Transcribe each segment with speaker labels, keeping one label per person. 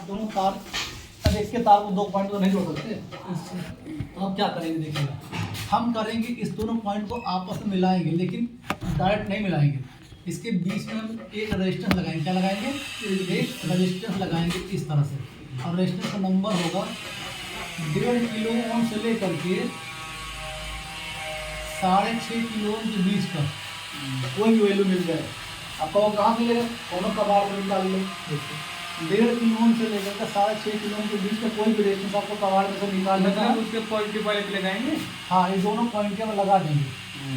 Speaker 1: दोनों तार, अब एक के तार को दो पॉइंट तो नहीं जोड़ सकते, तो हम क्या करेंगे देखिएगा, हम करेंगे इस दोनों पॉइंट को आपस में मिलाएंगे, लेकिन डायरेक्ट नहीं मिलाएंगे। इसके बीच में हम एक रेजिस्टेंस लगाएंगे, क्या लगाएंगे, एक रेजिस्टेंस लगाएंगे इस तरह से, और रेजिस्टेंस का नंबर होगा 1.5 किलो ओम से लेकर के 6.5 किलो ओम के बीच का कोई भी वैल्यू मिल जाए। आपका वो कहाँ मिलेगा, दोनों कबाड़ में निकाल लो। 1.5 किलो ओम से लेकर के 6.5 किलो ओम के बीच का कोई भी रेजिस्टेंस आपको कबाड़ में से निकालने का,
Speaker 2: उसके पॉजिटिव वाले पे लगाएंगे।
Speaker 1: हाँ, ये दोनों पॉइंट में लगा देंगे।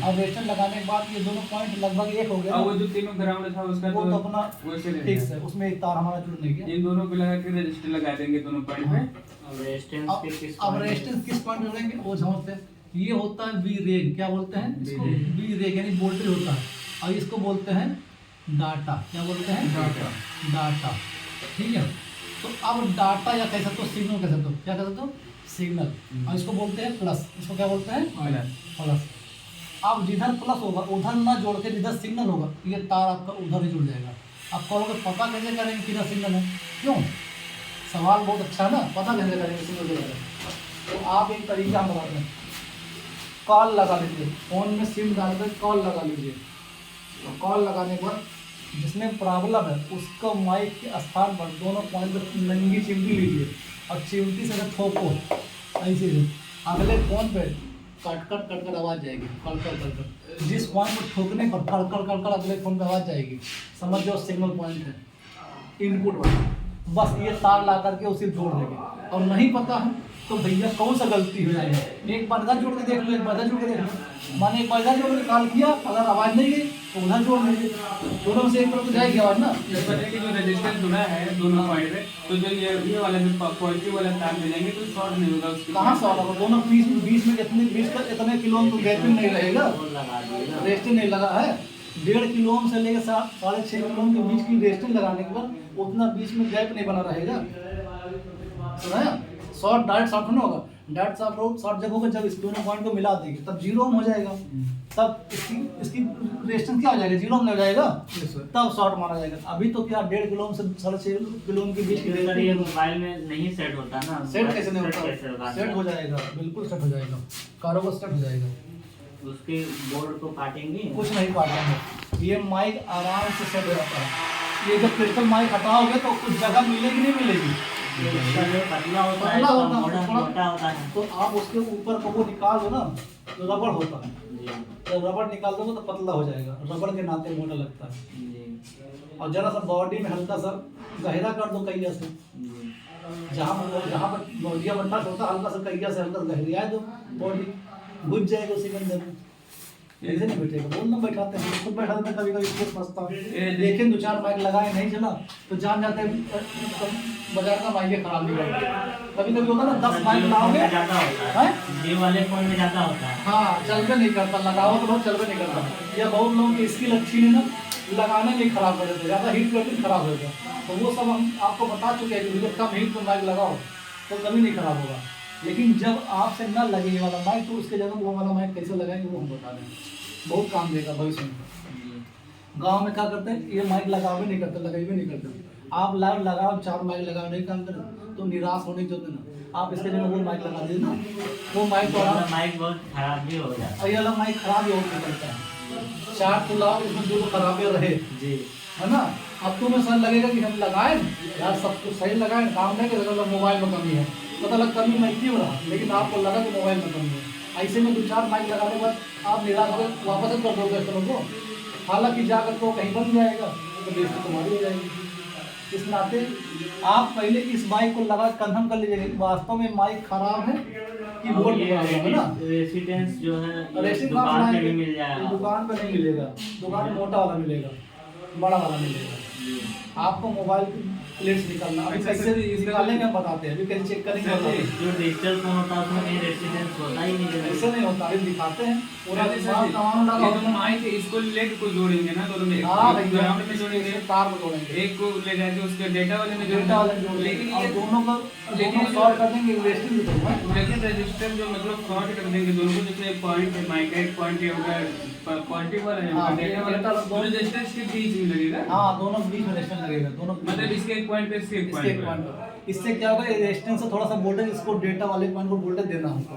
Speaker 1: अब रेजिस्टेंस लगाने के बाद ये दोनों पॉइंट लगभग एक हो गया।
Speaker 2: और वो जो तीनों ग्राउंड था उसका
Speaker 1: वो तो अपना
Speaker 2: वैसे
Speaker 1: फिक्स है, उसमें एक तार हमारा जुड़ नहीं गया।
Speaker 2: इन दोनों पे लगा के रजिस्टर लगा देंगे दोनों पॉइंट पे।
Speaker 1: अब रेजिस्टेंस किस पॉइंट में लगाएंगे वो समझते हैं। ये होता है वी रेग, क्या बोलते हैं इसको, वी रेग यानी वोल्टेज होता है, और इसको बोलते हैं डाटा, क्या बोलते हैं, डाटा। ठीक है, तो अब डाटा या कह सकते हो सिग्नल, कह सकते हो क्या कह सकते हो, सिग्नल। और इसको बोलते हैं प्लस, इसको क्या बोलते हैं, प्लस। अब जिधर प्लस होगा उधर ना जोड़ के जिधर सिग्नल होगा ये तार आपका उधर ही जुड़ जाएगा। आप कहोगे पता कैसे करेंगे किधर सिग्नल है, क्यों, सवाल बहुत अच्छा है ना, पता कैसे करेंगे सिग्नल किधर है। तो आप एक तरीका हम बताते हैं, कॉल लगा लीजिए, फ़ोन में सिम डाल कर कॉल लगा लीजिए, तो कॉल लगाने पर जिसमें प्रॉब्लम है उसको माइक के स्थान पर दोनों पॉइंट पर नंगी चिमटी लीजिए और चिमटी से ठोको ऐसे से, अगले फोन पे कट कर आवाज़ जाएगी, कड़ जिस पॉइंट पर ठोकने पर कड़ अगले फोन पे आवाज़ जाएगी, समझ जाओ सिग्नल पॉइंट है, इनपुट वाला। बस ये तार ला करके उसे जोड़ देंगे। और नहीं पता है तो भैया कौन सा गलती हो जाएगी, एक बार इधर जोड़ के देख लो, एक बार इधर जोड़ के देख लो। माने एक बार इधर जोड़ के कॉल किया, अगर आवाज़ नहीं गई तो उधर जोड़ देंगे, दोनों में से एक तरफ तो जाएगी आवाज़ ना।
Speaker 2: जैसे कि जो रेजिस्टेंस जुड़ा है दोनों पॉइंट पे, तो जो ये वाला जो पॉजिटिव वाला तार मिलेंगे तो शॉर्ट नहीं होगा उसके।
Speaker 1: कहाँ शॉर्ट होगा, दोनों बीच में इतने किलो ओम तो गैपिंग नहीं रहेगा, रेजिस्टेंस नहीं लगा है। 1.5 किलो ओम से लेकर 6.5 किलो ओम के बीच की रेजिस्टेंस लगाने के बाद उतना बीच में गैप नहीं बना रहेगा, सुना। शॉर्ट डायरेक्ट शॉर्ट नहीं होगा, डायरेक्ट शॉर्ट जब होगा जब इस दोनों पॉइंट को मिला देंगे तब 0 ओम हो जाएगा, तब इसकी रेजिस्टेंस क्या हो जाएगा, 0 ओम हो जाएगा, तब शॉर्ट माना जाएगा। अभी तो क्या 1.5 किलो ओम से 6.5 किलो ओम के बीच की
Speaker 3: ये मोबाइल में नहीं सेट होता ना,
Speaker 1: सेट कैसे नहीं होता, सेट हो जाएगा, बिल्कुल सेट हो जाएगा, कारों को सेट हो जाएगा।
Speaker 3: उसके बोर्ड को काटेंगे,
Speaker 1: कुछ नहीं काटेंगे, ये माइक आराम से सेट हो जाता है। ये जब क्रिस्टल माइक हटाओगे तो कुछ जगह मिलेगी नहीं मिलेगी,
Speaker 3: पतला होता है, मोटा होता है,
Speaker 1: तो आप उसके ऊपर को वो निकाल दो ना, तो रबड़ होता है, तो रबड़ निकाल दोगे तो पतला हो जाएगा, रबड़ के नाते मोटा लगता है। और जरा सा बॉडी में हल्का सा गहरा कर दो कैया से, जहाँ पर बॉडिया बनना होता है हल्का सा कैया से हल्का गहरिया दो, बॉडी बुझ जाएगा उसी के अंदर। ऐसे नहीं बैठेगा, बोलना बैठाते हैं, खुद बैठाते हैं, कभी कभी फंसता है। लेकिन 2-4 माइक लगाए नहीं चला तो जान जाते हैं बाजार का माइक खराब नहीं करता। कभी कभी होता ना 10 माइक लाओगे
Speaker 3: ये वाले फोन में ज़्यादा होता है,
Speaker 1: हाँ चल भी नहीं करता, लगाओ तो बहुत चल भी नहीं करता। या बहुत लोगों की स्किल अच्छी नहीं ना, लगाने में खराब कर देते, ज़्यादा हीट करके खराब हो गया। तो वो सब हम आपको बता चुके हैं कि कम हीट पर माइक लगाओ तो कभी नहीं खराब होगा। लेकिन जब आपसे ना लगे ये वाला माइक तो उसके जगह वो वाला माइक कैसे लगाएंगे वो हम बता दें, बहुत काम देगा भविष्य में। गांव में क्या करते हैं, ये माइक लगावे नहीं करते, लगाए भी नहीं करते। आप लाइव लगाओ, 4 माइक लगाओ, नहीं काम करे तो निराश होने की जरूरत ना, आप इसके जगह वो माइक लगा दीजिए ना, वो माइक तो
Speaker 3: माइक बहुत खराब भी हो जाता
Speaker 1: है, ये वाला माइक खराब ही होकर निकलता है। 4 तो लाओ इसमें 2 खराबी रहे
Speaker 3: जी,
Speaker 1: है ना। अब तुम्हें सर लगेगा कि हम लगाएं यार, सब कुछ सही लगाएं, काम नहीं करेगा, मोबाइल में कमी है, पता लग कमी मैं क्यों रहा, लेकिन आपको लगा कि मोबाइल में कमी है। ऐसे में 2-4 माइक लगाने के बाद आप निराश होकर वापस कर दोगे कस्टमर को, हालांकि जाकर तो कहीं बन जाएगा तो बेइज्जती तुम्हारी हो जाएगी। इस नाते आप पहले इस माइक को लगा कंफर्म कर लीजिए वास्तव में माइक खराब है कि बोर्ड खराब है ना।
Speaker 3: रेसिडेंस जो है
Speaker 1: दुकान
Speaker 3: पे मिल जाएगा,
Speaker 1: दुकान पे नहीं मिलेगा, दुकान में मोटा वाला मिलेगा, बड़ा वाला मिलेगा। आपको मोबाइल की प्लेट्स निकालना, अभी कैसे निकालेंगे हम बताते हैं, अभी कैसे चेक करेंगे।
Speaker 3: जो डिजिटल फोन होता है उसमें कहीं रेसिडेंस होता ही नहीं,
Speaker 1: ऐसे नहीं होता, अभी दिखाते हैं पूरा
Speaker 2: माइक इसको लेट को जोड़ेंगे ना, दोनों में ग्राउंड में जोड़ेंगे,
Speaker 1: तार में जोड़ेंगे,
Speaker 2: एक को ले जाके उसके डेटा वाले में
Speaker 1: डेटा वाले जोड़ेंगे,
Speaker 2: लेकिन
Speaker 1: और दोनों को शॉर्ट कर देंगे, वेस्टिंग भी होगा।
Speaker 2: लेकिन रजिस्टर जो मतलब शॉर्ट कर देंगे दोनों को, जैसे पॉइंट है माइक का एक पॉइंट है होगा पॉजिटिव वाला है, डेटा वाला रजिस्टर के बीच में लगेगा।
Speaker 1: हाँ दोनों बीच में रेजिस्टेंस लगेगा, दोनों
Speaker 2: मतलब इसके पॉइंट पे इसके एक
Speaker 1: इसके एक
Speaker 2: पॉइंट
Speaker 1: पॉइंट पर। इससे क्या होगा, रेजिस्टेंस से थोड़ा सा वोल्टेज, इसको डेटा वाले पॉइंट को वोल्टेज देना हमको,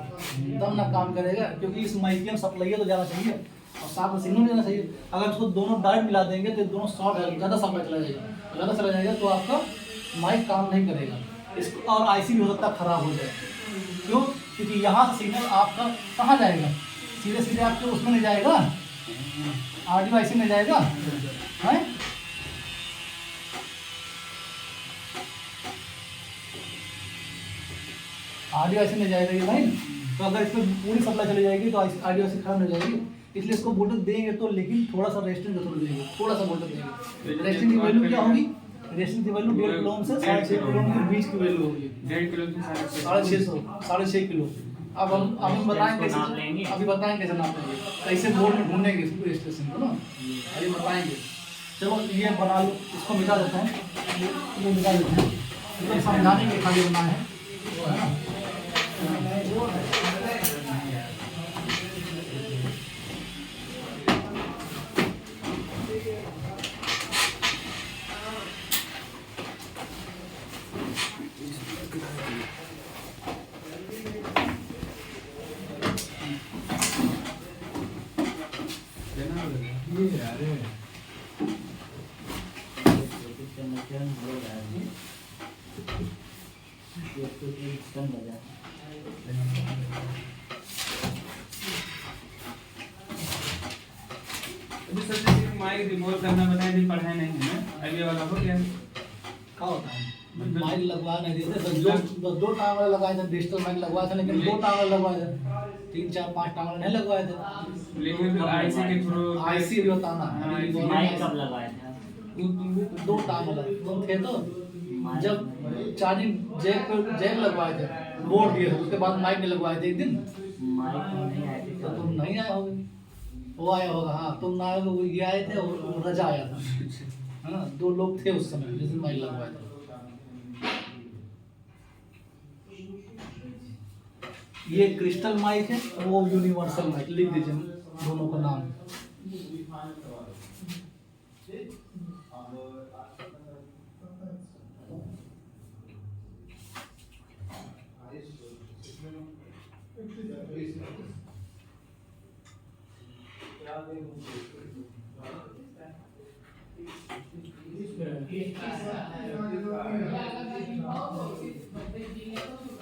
Speaker 1: तब ना काम करेगा, क्योंकि इस माइक में सप्लाई तो जाना चाहिए और साथ में सिग्नल देना चाहिए। अगर उसको दोनों डायरेक्ट मिला देंगे तो दोनों शॉर्ट ज़्यादा सप्लाई चला जाएगा, ज़्यादा चला जाएगा तो आपका माइक काम नहीं करेगा, इसको और आईसी भी हो सकता है खराब हो जाए। क्यों? क्योंकि यहाँ से सिग्नल आपका कहाँ जाएगा, सीधे सीधे आपके उसमें नहीं जाएगा, ऑडियो आईसी में जाएगा, है? ऑडियो ऐसे नहीं जाएगा ये लाइन, तो अगर इसमें पूरी सप्लाई चली जाएगी तो ऑडियो ऐसे खराब हो जाएगी। इसलिए इसको वोल्टेज देंगे तो, लेकिन थोड़ा सा रेजिस्टेंस जरूर देंगे, थोड़ा सा वोल्टेज देंगे। रेजिस्टेंस की वैल्यू क्या होगी? रेजिस्टेंस की वैल्यू 1.5 किलो ओम से 6.5 किलो ओम के बीच की वैल्यू होगी।
Speaker 2: 1.5 किलो की
Speaker 1: 6.5 किलो। अब हम बताएंगे कैसे, अभी बताएंगे कैसे नापेंगे, कैसे बोर्ड में ढूंढेंगे इसको रजिस्ट्रेशन को ना, अभी बताएंगे। चलो ये बना लो, इसको मिटा देते हैं, ये मिटा देते हैं, इसको समझाने के खाली बना है ना।
Speaker 2: माइक रिमूव करना बताया थी, पढ़ाए नहीं है ना, अब ये वाला हो गया।
Speaker 1: क्या होता है, माइक लगवा नहीं देते, बस दो टांग वाले लगाए थे, डिजिटल माइक लगवाए थे, लेकिन 2 टांग वाले लगवाए थे, 3 4 5 टांग वाले नहीं लगवाए थे।
Speaker 2: लेकिन आईसी के थ्रू
Speaker 1: आईसी भी होता ना,
Speaker 3: माइक कब लगाए थे?
Speaker 1: 2 टांग वाला तुम थे तो जब चार्जिंग जैक लगवाए थे, बोर्ड दिए, उसके बाद माइक में लगवाए थे एक दिन,
Speaker 3: माइक नहीं आए थे
Speaker 1: तो तुम नहीं आए होगे, वो आया होगा, हाँ तुम ना आए होगे, वो ये आए थे और रजा आया था, है ना, 2 लोग थे उस समय जिस दिन माइक लगवाए थे। ये क्रिस्टल माइक है, वो यूनिवर्सल माइक, लिख दीजिए दोनों का नाम।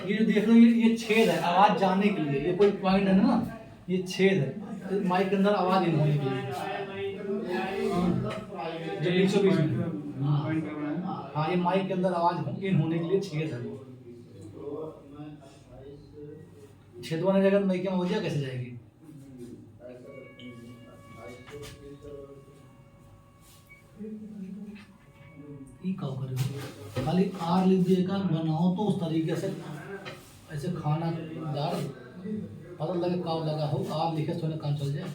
Speaker 1: ये जो देख रहे हो, ये छेद है आवाज जाने के लिए, ये कोई पॉइंट है ना, ये छेद है माइक के अंदर आवाज इन होने के लिए, जो बीचों बीच में, हाँ ये माइक के अंदर आवाज इन होने के लिए छेद है। छेद वाले जगह माइक में आवाज कैसे जाएगी? खाली आर लिख दिएगा, बनाओ तो उस तरीके से, ऐसे खाना दार पता लगे काव लगा हो, आर लिखे सोने काम चल जाए।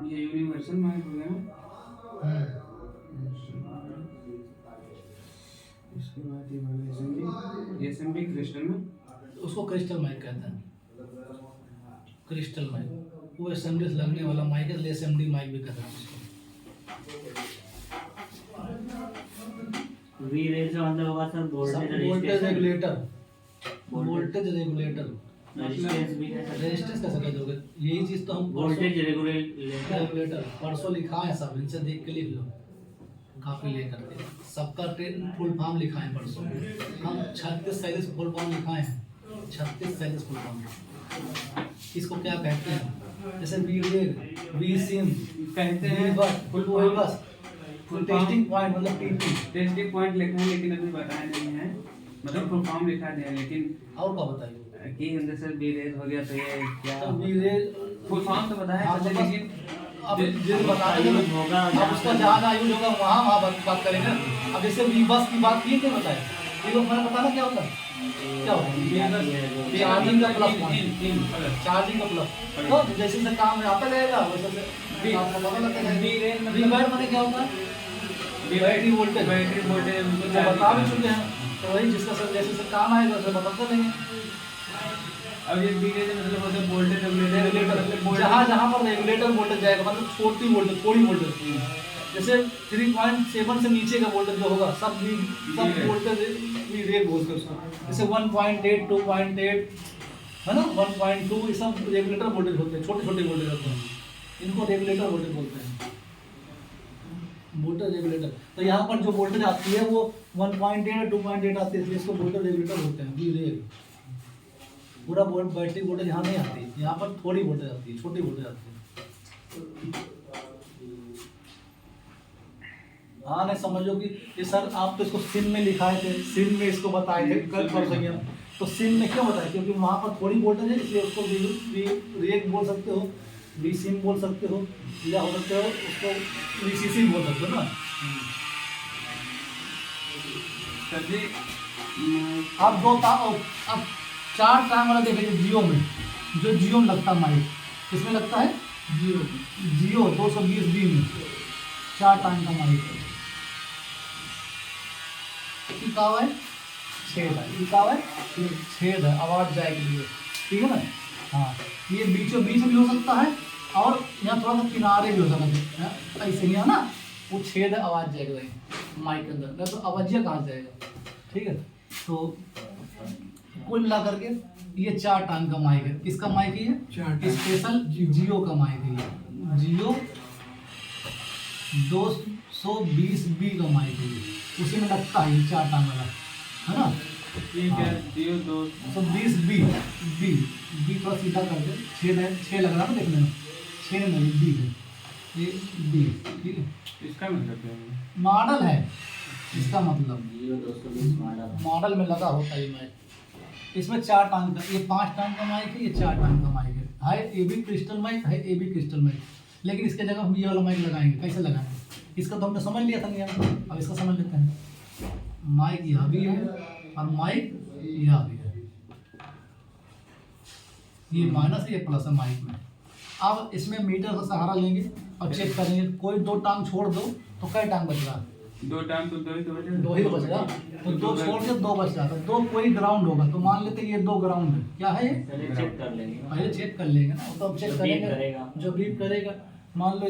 Speaker 2: ये यूनिवर्सल माइक हो गया। इसके बाद ये वाला एसएमडी क्रिस्टल में,
Speaker 1: उसको क्रिस्टल माइक कहते हैं, क्रिस्टल माइक वो एसएमडी से लगने वाला माइक है, एसएमडी माइक भी कहते हैं उसको।
Speaker 3: वी रेज का मतलब होगा sir
Speaker 1: voltage regulator, voltage regulator,
Speaker 3: resistance भी है सर,
Speaker 1: रेजिस्टेंस कैसे कह दोगे? यही चीज तो हम
Speaker 3: वोल्टेज रेगुलेटर
Speaker 1: परसों लिखा है, सब इनसे देख के लिख लो, कॉपी लेकर के, सबका फुल फॉर्म लिखा है परसों, हम 36-37 फुल फॉर्म लिखा है, 36-37 फुल फॉर्म। इसको क्या कहते हैं? जैसे वी सिम
Speaker 2: कहते हैं,
Speaker 1: फुल बस टेस्टिंग पॉइंट, मतलब टीपी
Speaker 2: टेस्टिंग पॉइंट लिखा है, लेकिन अभी बताया नहीं है, मतलब फुल फॉर्म लिखा है, लेकिन
Speaker 1: और क्या बताइए
Speaker 2: कि अंदर से बीरेज हो गया, तो ये क्या
Speaker 1: तो बीरेज
Speaker 2: फुल फॉर्म तो बताया है, लेकिन
Speaker 1: अब जिस बताएंगे
Speaker 3: होगा,
Speaker 1: अब उसका जहाँ यूज होगा वहाँ बात करेंगे। अब जैसे वी बस की बात की, क्या बताए ये लोग मैंने बताना क्या होता है, क्या होता है चार्जिंग का प्लस पॉइंट, चार्जिंग का प्लस। तो जैसे जैसे काम में आता जाएगा वैसे वैसे आपको पता लगता जाएगा। वीआर माने क्या होता है, बैटरी वोल्टेज,
Speaker 2: बैटरी वोल्टेज उनको
Speaker 1: तो बता भी चुके हैं, तो वही जिसका सब जैसे जैसे काम आएगा वैसे बताते रहेंगे।
Speaker 2: अब ये बीरे से मतलब होता है वोल्टेज रेगुलेटर,
Speaker 1: जहाँ जहाँ पर रेगुलेटर वोल्टेज जाएगा मतलब छोटी वोल्टेज, थोड़ी वोल्टेज, जैसे 3.7 से नीचे का वोल्टेज जो होगा सब वोल्टेज भी रेग बोलते हैं उसको। जैसे 1.8, 2.8 है ना, 1.2 ये सब रेगुलेटर वोल्टेज होते हैं, छोटे छोटे वोल्टेज होते हैं, इनको रेगुलेटर वोल्टेज बोलते हैं, वोल्टेज रेगुलेटर। तो यहाँ पर जो वोल्टेज आती है वो 1.8 2.8 आती है, इसलिए इसको वोल्टेज रेगुलेटर होते हैं, वी रेग। पूरा बैटरी वोल्टेज यहाँ नहीं आती, यहाँ पर थोड़ी वोल्टेज आती है, छोटी वोल्टेज आती है। हाँ नहीं समझो कि ये सर आप तो इसको सिम में लिखाए थे, सिम में इसको बताए थे कल परसों हम, तो सिम में क्यों बताए, क्योंकि वहाँ पर थोड़ी वोल्टेज है इसलिए उसको रेग बोल सकते हो, वी सिम बोल सकते हो, या हो सकते हो उसको वीसीसी बोल सकते हो ना।
Speaker 2: सर जी
Speaker 1: आप अब 4 टांग वाला देखिए जियो में, जो जियो में लगता है माइक, किसमें लगता है, जियो 220B में 4 टांग का माइक है। कहा हुआ है छेद है, कहा हुआ है छेद है, आवाज जाएगी लिए, ठीक है ना। हाँ ये बीचों बीच भी हो सकता है और यहाँ थोड़ा सा किनारे भी हो सकता है, ऐसे ही है ना, वो छेद है, आवाज जाएगा माइक के अंदर, नहीं तो आवाजिया कहाँ जाएगा, ठीक है। तो कुल मिला करके ये 4 टांग का माइक है, किसका माइक है ये, स्पेशल जियो का माइक है ये, जियो 220B का माइक है ये, उसी में लगता है ये 4 टांग वाला, है ना।
Speaker 2: ठीक है जियो
Speaker 1: 220B थोड़ा सीधा कर दे, 6 है, 6 लग रहा है ना देखने में, 6 नहीं B है ये, B ठीक है।
Speaker 2: इसका मतलब क्या है,
Speaker 1: मॉडल है इसका मतलब,
Speaker 3: जियो 220
Speaker 1: मॉडल में लगा होता है ये माइक। इसमें 4 टांग का, ये 5 टांग का माइक है, ये 4 टांग का माइक है ये भी क्रिस्टल माइक है, ये भी क्रिस्टल माइक, लेकिन इसके जगह हम ये वाला माइक लगाएंगे। कैसे लगाएंगे इसका तो हमने समझ लिया था नहीं, अब इसका समझ लेते हैं। माइक यह भी है और माइक यह भी है, ये माइनस है ये प्लस है माइक में। अब इसमें मीटर का सहारा लेंगे और चेक करेंगे, कोई 2 टांग छोड़ दो तो कई टांग बच रहा है,
Speaker 2: 2 टांग तो 2 ही तो बचे,
Speaker 1: 2 ही तो बच रहा, तो 2 छोड़ के 2 बच जाता, 2 कोई ग्राउंड होगा, तो मान लेते ये 2 ग्राउंड है, क्या है ये,
Speaker 3: पहले चेक कर लेंगे,
Speaker 1: पहले चेक कर लेंगे ना, तो अब चेक
Speaker 3: जो बीप
Speaker 1: करेंगे
Speaker 3: करेगा।
Speaker 1: जो बीप करेगा, मान लो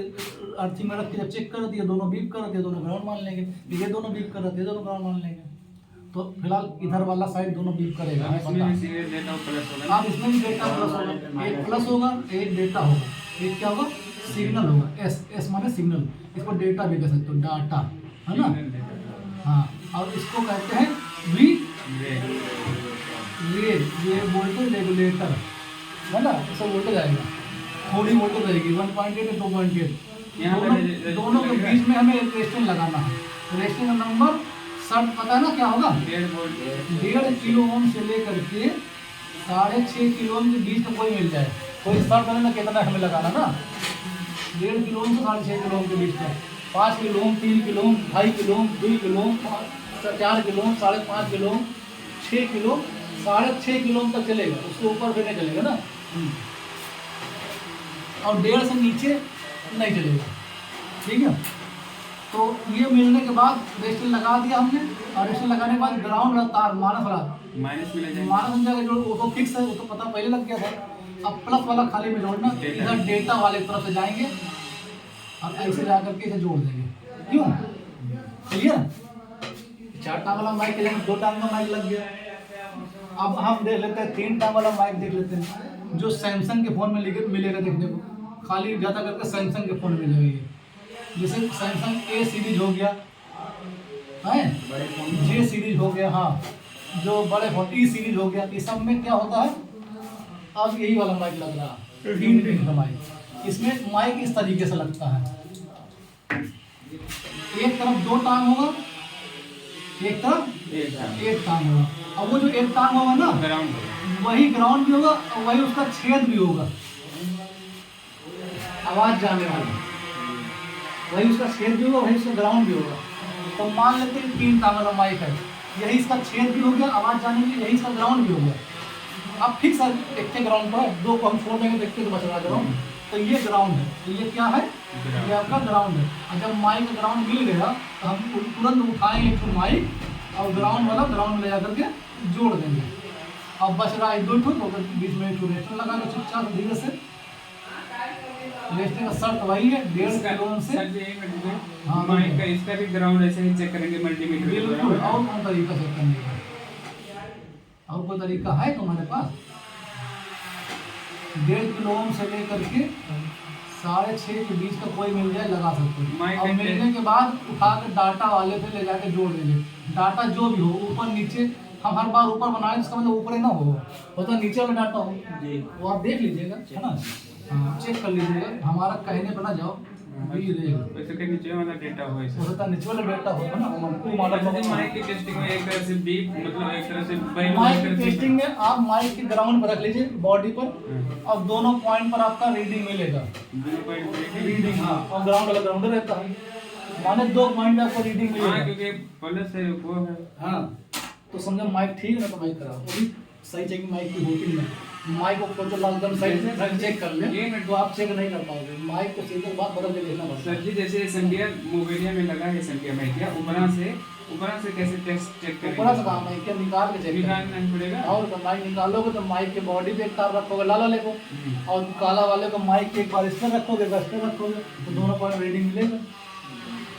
Speaker 1: अर्थिंग में रख के जब चेक कर दिया, दोनों बीप कर दिए, दोनों ग्राउंड मान लेंगे, ये दोनों बीप कर रहे थे, दोनों ग्राउंड मान लेंगे। तो फिलहाल इधर वाला साइड दोनों बीप करेगा, हमें पता है।
Speaker 2: इसमें डेटा प्लस होगा,
Speaker 1: अब इसमें भी डेटा प्लस होगा, एक प्लस होगा एक डेटा होगा, एक क्या होगा सिग्नल होगा, एस माने सिग्नल, इसको डेटा भी कह सकते हो, डाटा है ना। हाँ और इसको कहते हैं वी ये वोल्टेज रेगुलेटर है ना, इससे वोल्टेज आएगा, थोड़ी वोल्टेज रहेगी 1.8 2.8, दोनों के बीच में हमें रेजिस्टेंस लगाना है। रेजिस्टेंस का नंबर शर्ट पता है ना क्या होगा, 1.5 किलो ओम से लेकर के 6.5 किलो ओम के बीच में कोई मिल जाए, कोई शर्ट बने ना कितना हमें लगाना ना, 1.5 किलो ओम से 6.5 किलो ओम के बीच में, 5 kilo ohm, 3 kilo ohm, 2.5 kilo ohm, 2 kilo ohm, 4 kilo ohm, 5.5 kilo ohm, 6 kilo, 6.5 kilo ohm तक चलेगा, उसके ऊपर फिर नहीं चलेगा ना, और 1.5 से नीचे नहीं चलेगा, ठीक है। तो ये मिलने के बाद रेजिस्टेंस लगा दिया हमने, और रेजिस्टेंस लगाने के बाद ग्राउंड वाला तार माइनस वाला
Speaker 2: माइनस में ले जाएंगे,
Speaker 1: माइनस जगह जो वो तो फिक्स है, वो तो पता पहले लग गया था। अब प्लस वाला खाली में जोड़ना, इधर डेटा वाले तरफ से जाएंगे और ऐसे जा करके इसे जोड़ देंगे, क्यों क्लियर। 4 टांग वाला माइक के जगह 2 टांग का माइक लग गया। अब हम देख लेते हैं 3 टांग वाला माइक देख लेते हैं, जो सैमसंग के फ़ोन में मिलेगा देखने को, खाली ज़्यादा करके सैमसंग के फ़ोन में मिलेगा ये, जैसे सैमसंग ए सीरीज हो गया है, जे सीरीज हो गया, हाँ जो बड़े फोन ई सीरीज हो गया, इस सब में क्या होता है, अब यही वाला माइक लग रहा है 3 पिन का माइक। इसमें माइक इस तरीके से लगता है, एक तरफ 2 टांग होगा, एक तरफ एक टांग होगा, अब वो जो एक टांग होगा ना वही ग्राउंड भी होगा और वही उसका छेद भी होगा, आवाज जाने वाला, वही उसका छेद भी होगा, वही उसका ग्राउंड भी होगा। तो मान लेते हैं 3 टांग वाला माइक है, यही इसका छेद भी हो गया आवाज़ जाने की, यही इसका ग्राउंड भी हो गया। अब फिक्स देखते ग्राउंड पर है, दो को हम छोड़ देंगे, देखते तो बच रहा ग्राउंड। तो ये ग्राउंड है, तो ये क्या है, ये आपका ग्राउंड है। और जब माइक ग्राउंड मिल गया तो हम तुरंत उठाएंगे एक माइक और ग्राउंड वाला ग्राउंड ले जाकर के जोड़ देंगे। अब बच रहा है 2 ठो, तो बीच में 1 रेस्टर लगा लो चुपचाप धीरे से। रेस्टर का शर्त वही है 1.5 किलो ओम से।
Speaker 2: सर जी एक मिनट में,
Speaker 1: हाँ,
Speaker 2: माइक का इसका भी ग्राउंड ऐसे ही चेक करेंगे मल्टीमीटर के
Speaker 1: बिल्कुल।
Speaker 2: द्वारा।
Speaker 1: और कौन तरीका चेक करने का, और कोई तरीका है तुम्हारे पास? 1.5 किलो ओम से लेकर के 6.5 के बीच का कोई मिल जाए लगा सकते हो।
Speaker 2: माइक
Speaker 1: और
Speaker 2: के-
Speaker 1: मिलने के बाद उठा के डाटा वाले पे ले जाके जोड़ देंगे। डाटा जो भी हो, ऊपर नीचे, हम हर बार ऊपर बनाए इसका मतलब ऊपर ही ना हो तो नीचे वाला डाटा हो
Speaker 3: जी।
Speaker 1: वो आप देख लीजिएगा, है ना। हाँ, चेक कर लीजिएगा, हमारा कहने पर ना जाओ। भी रहेगा
Speaker 2: वैसे के नीचे वाला डेटा हो
Speaker 1: हो
Speaker 2: ऐसे।
Speaker 1: सकता है नीचे वाला डाटा होगा ना, वो मॉडल
Speaker 2: अच्छा जी, माइक की टेस्टिंग में एक तरह से बीप मतलब एक तरह से बैन
Speaker 1: माइक की टेस्टिंग में आप माइक के ग्राउंड पर रख लीजिए बॉडी पर, और दोनों पॉइंट पर आपका रीडिंग मिलेगा। रीडिंग, हाँ, और ग्राउंड वाला ग्राउंड रहता है, माने 2 पॉइंट में आपको रीडिंग
Speaker 2: हाँ,
Speaker 1: मिलेगा।
Speaker 2: क्योंकि प्लस है वो है।
Speaker 1: हाँ, तो समझो माइक ठीक है ना, तो माइक कराओ, वो भी सही चेकिंग माइक की होती नहीं। माइक को तो एकदम सही से चेक कर ले,
Speaker 2: ये मिनट-
Speaker 1: तो आप चेक नहीं कर पाओगे। माइक को सीधे बात बदल के देखना पड़ता है।
Speaker 2: सर जी जैसे संख्या मोबाइलिया में लगा है संख्या में क्या ऊपरा से कैसे टेस्ट चेक करेंगे?
Speaker 1: ऊपर से काम है क्या, निकाल के चेक
Speaker 2: निकालना नहीं पड़ेगा।
Speaker 1: और तो माइक निकालोगे तो माइक के बॉडी पे एक तार रखोगे लाल वाले को, और काला वाले को माइक के एक बार इस पर रखोगे, इस पर रखोगे, तो दोनों पॉइंट रीडिंग मिलेगा।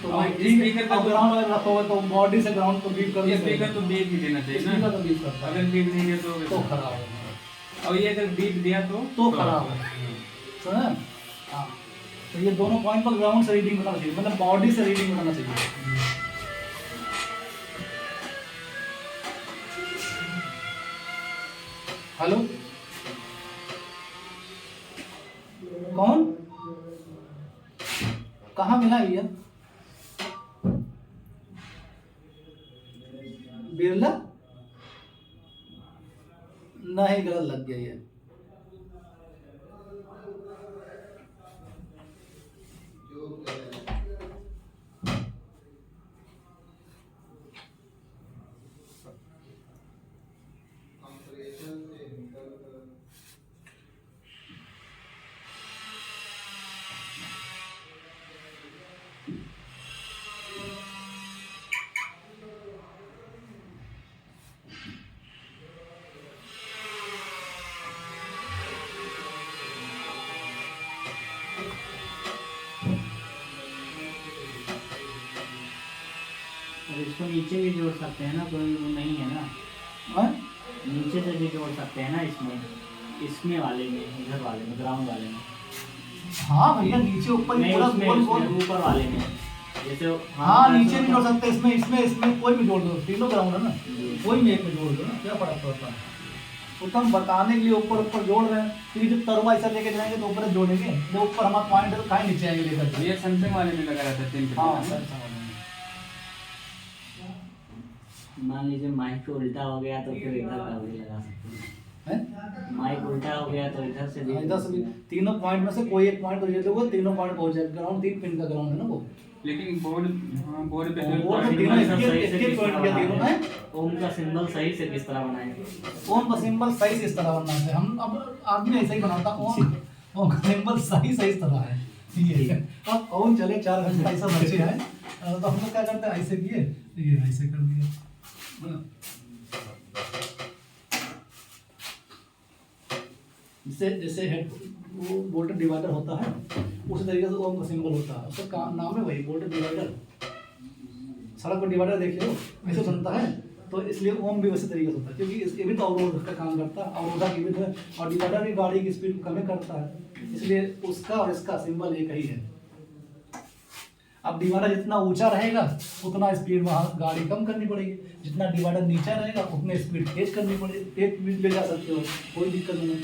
Speaker 1: तो
Speaker 2: और
Speaker 1: माइक ठीक
Speaker 2: स्पीकर
Speaker 1: है।
Speaker 2: का
Speaker 1: और ग्राउंड वाले रखोगे तो बॉडी से ग्राउंड को बीट कर
Speaker 2: स्पीकर तो बीप ही देना चाहिए
Speaker 1: स्पीकर
Speaker 2: ना।
Speaker 1: तो बीट करता है,
Speaker 2: अगर बीप नहीं दिया
Speaker 1: तो
Speaker 2: तो
Speaker 1: खराब है,
Speaker 2: और ये अगर बीप दिया
Speaker 1: तो खराब है। सुना? हाँ, तो ये दोनों पॉइंट पर ग्राउंड से रीडिंग बनाना चाहिए, मतलब बॉडी से रीडिंग बनाना चाहिए। हेलो, कौन, कहाँ मिला भैया? बिरला? नहीं, गलत लग गया ये।
Speaker 3: और इसको नीचे भी जोड़ सकते हैं ना, कोई वो नहीं है ना,
Speaker 1: हाँ?
Speaker 3: नीचे से भी जोड़ सकते हैं ना इसमें वाले में, इधर वाले में, ग्राउंड वाले में।
Speaker 1: हाँ भैया, नीचे ऊपर
Speaker 3: नहीं,
Speaker 1: पूरा
Speaker 3: उसमें
Speaker 1: गोल गोल।
Speaker 3: ऊपर वाले में जैसे
Speaker 1: हाँ, नीचे भी जोड़ सकते हैं, इसमें कोई भी जोड़ दो, तीनों ग्राउंड है ना, कोई भी एक में जोड़ दो ना, क्या फर्क पड़ता है। तो हम बताने के लिए ऊपर ऊपर जोड़ रहे हैं, क्योंकि जब तरुआ ऐसा लेके जाएंगे तो ऊपर जोड़ेंगे, जो ऊपर हमारा पॉइंट है तो कहीं नीचे आएंगे लेकर के।
Speaker 2: ये सैमसंग वाले में लगा रहता है 3
Speaker 1: हाँ सर, समझ
Speaker 3: मान लीजिए माइक उल्टा हो गया तो फिर इधर का भी लगा सकते हैं।
Speaker 1: हैं।
Speaker 3: माइक उल्टा हो गया तो इधर से भी।
Speaker 1: इधर से भी तीनों पॉइंट में से कोई एक पॉइंट तो ये दोगे, तीनों पॉइंट पहुंच जाएगा। ग्राउंड 3 पिन का ग्राउंड है ना वो।
Speaker 2: लेकिन बोर्ड, हाँ बोर्ड पे
Speaker 1: बोर्ड पे तीनों एक पॉइंट के तीनों है।
Speaker 3: ओम का सिंबल सही से किस तरह बनाएंगे?
Speaker 1: ओम का सिंबल सही से इस तरह बनना है। हम अब आदमी ऐसे ही बनाता, ओम का सिंबल सही इस तरह है। ये अब ओम चले 4 घंटे ऐसा बचे हैं, तो हम लोग क्या करते हैं, ऐसे किए, ये ऐसे कर दिए। जैसे हेड वो वोल्टेज डिवाइडर होता है, उसी तरीके से ओम का सिंबल होता है, उसका नाम है वही वोल्टेज डिवाइडर। सड़क पर डिवाइडर देखिए हो वैसे बनता है, तो इसलिए ओम भी वैसे तरीके से होता है, क्योंकि इसके भी तो अवरोध का काम करता है, अवरोधक की भी तो है, और डिवाइडर भी गाड़ी की स्पीड को कम करता है, इसलिए उसका और इसका सिंबल एक ही है। अब डिवाइडर जितना ऊंचा रहेगा उतना स्पीड वहाँ गाड़ी कम करनी पड़ेगी, जितना डिवाइडर नीचा रहेगा उतनी स्पीड तेज करनी पड़ेगी, तेज भी ले जा सकते हो, कोई दिक्कत नहीं।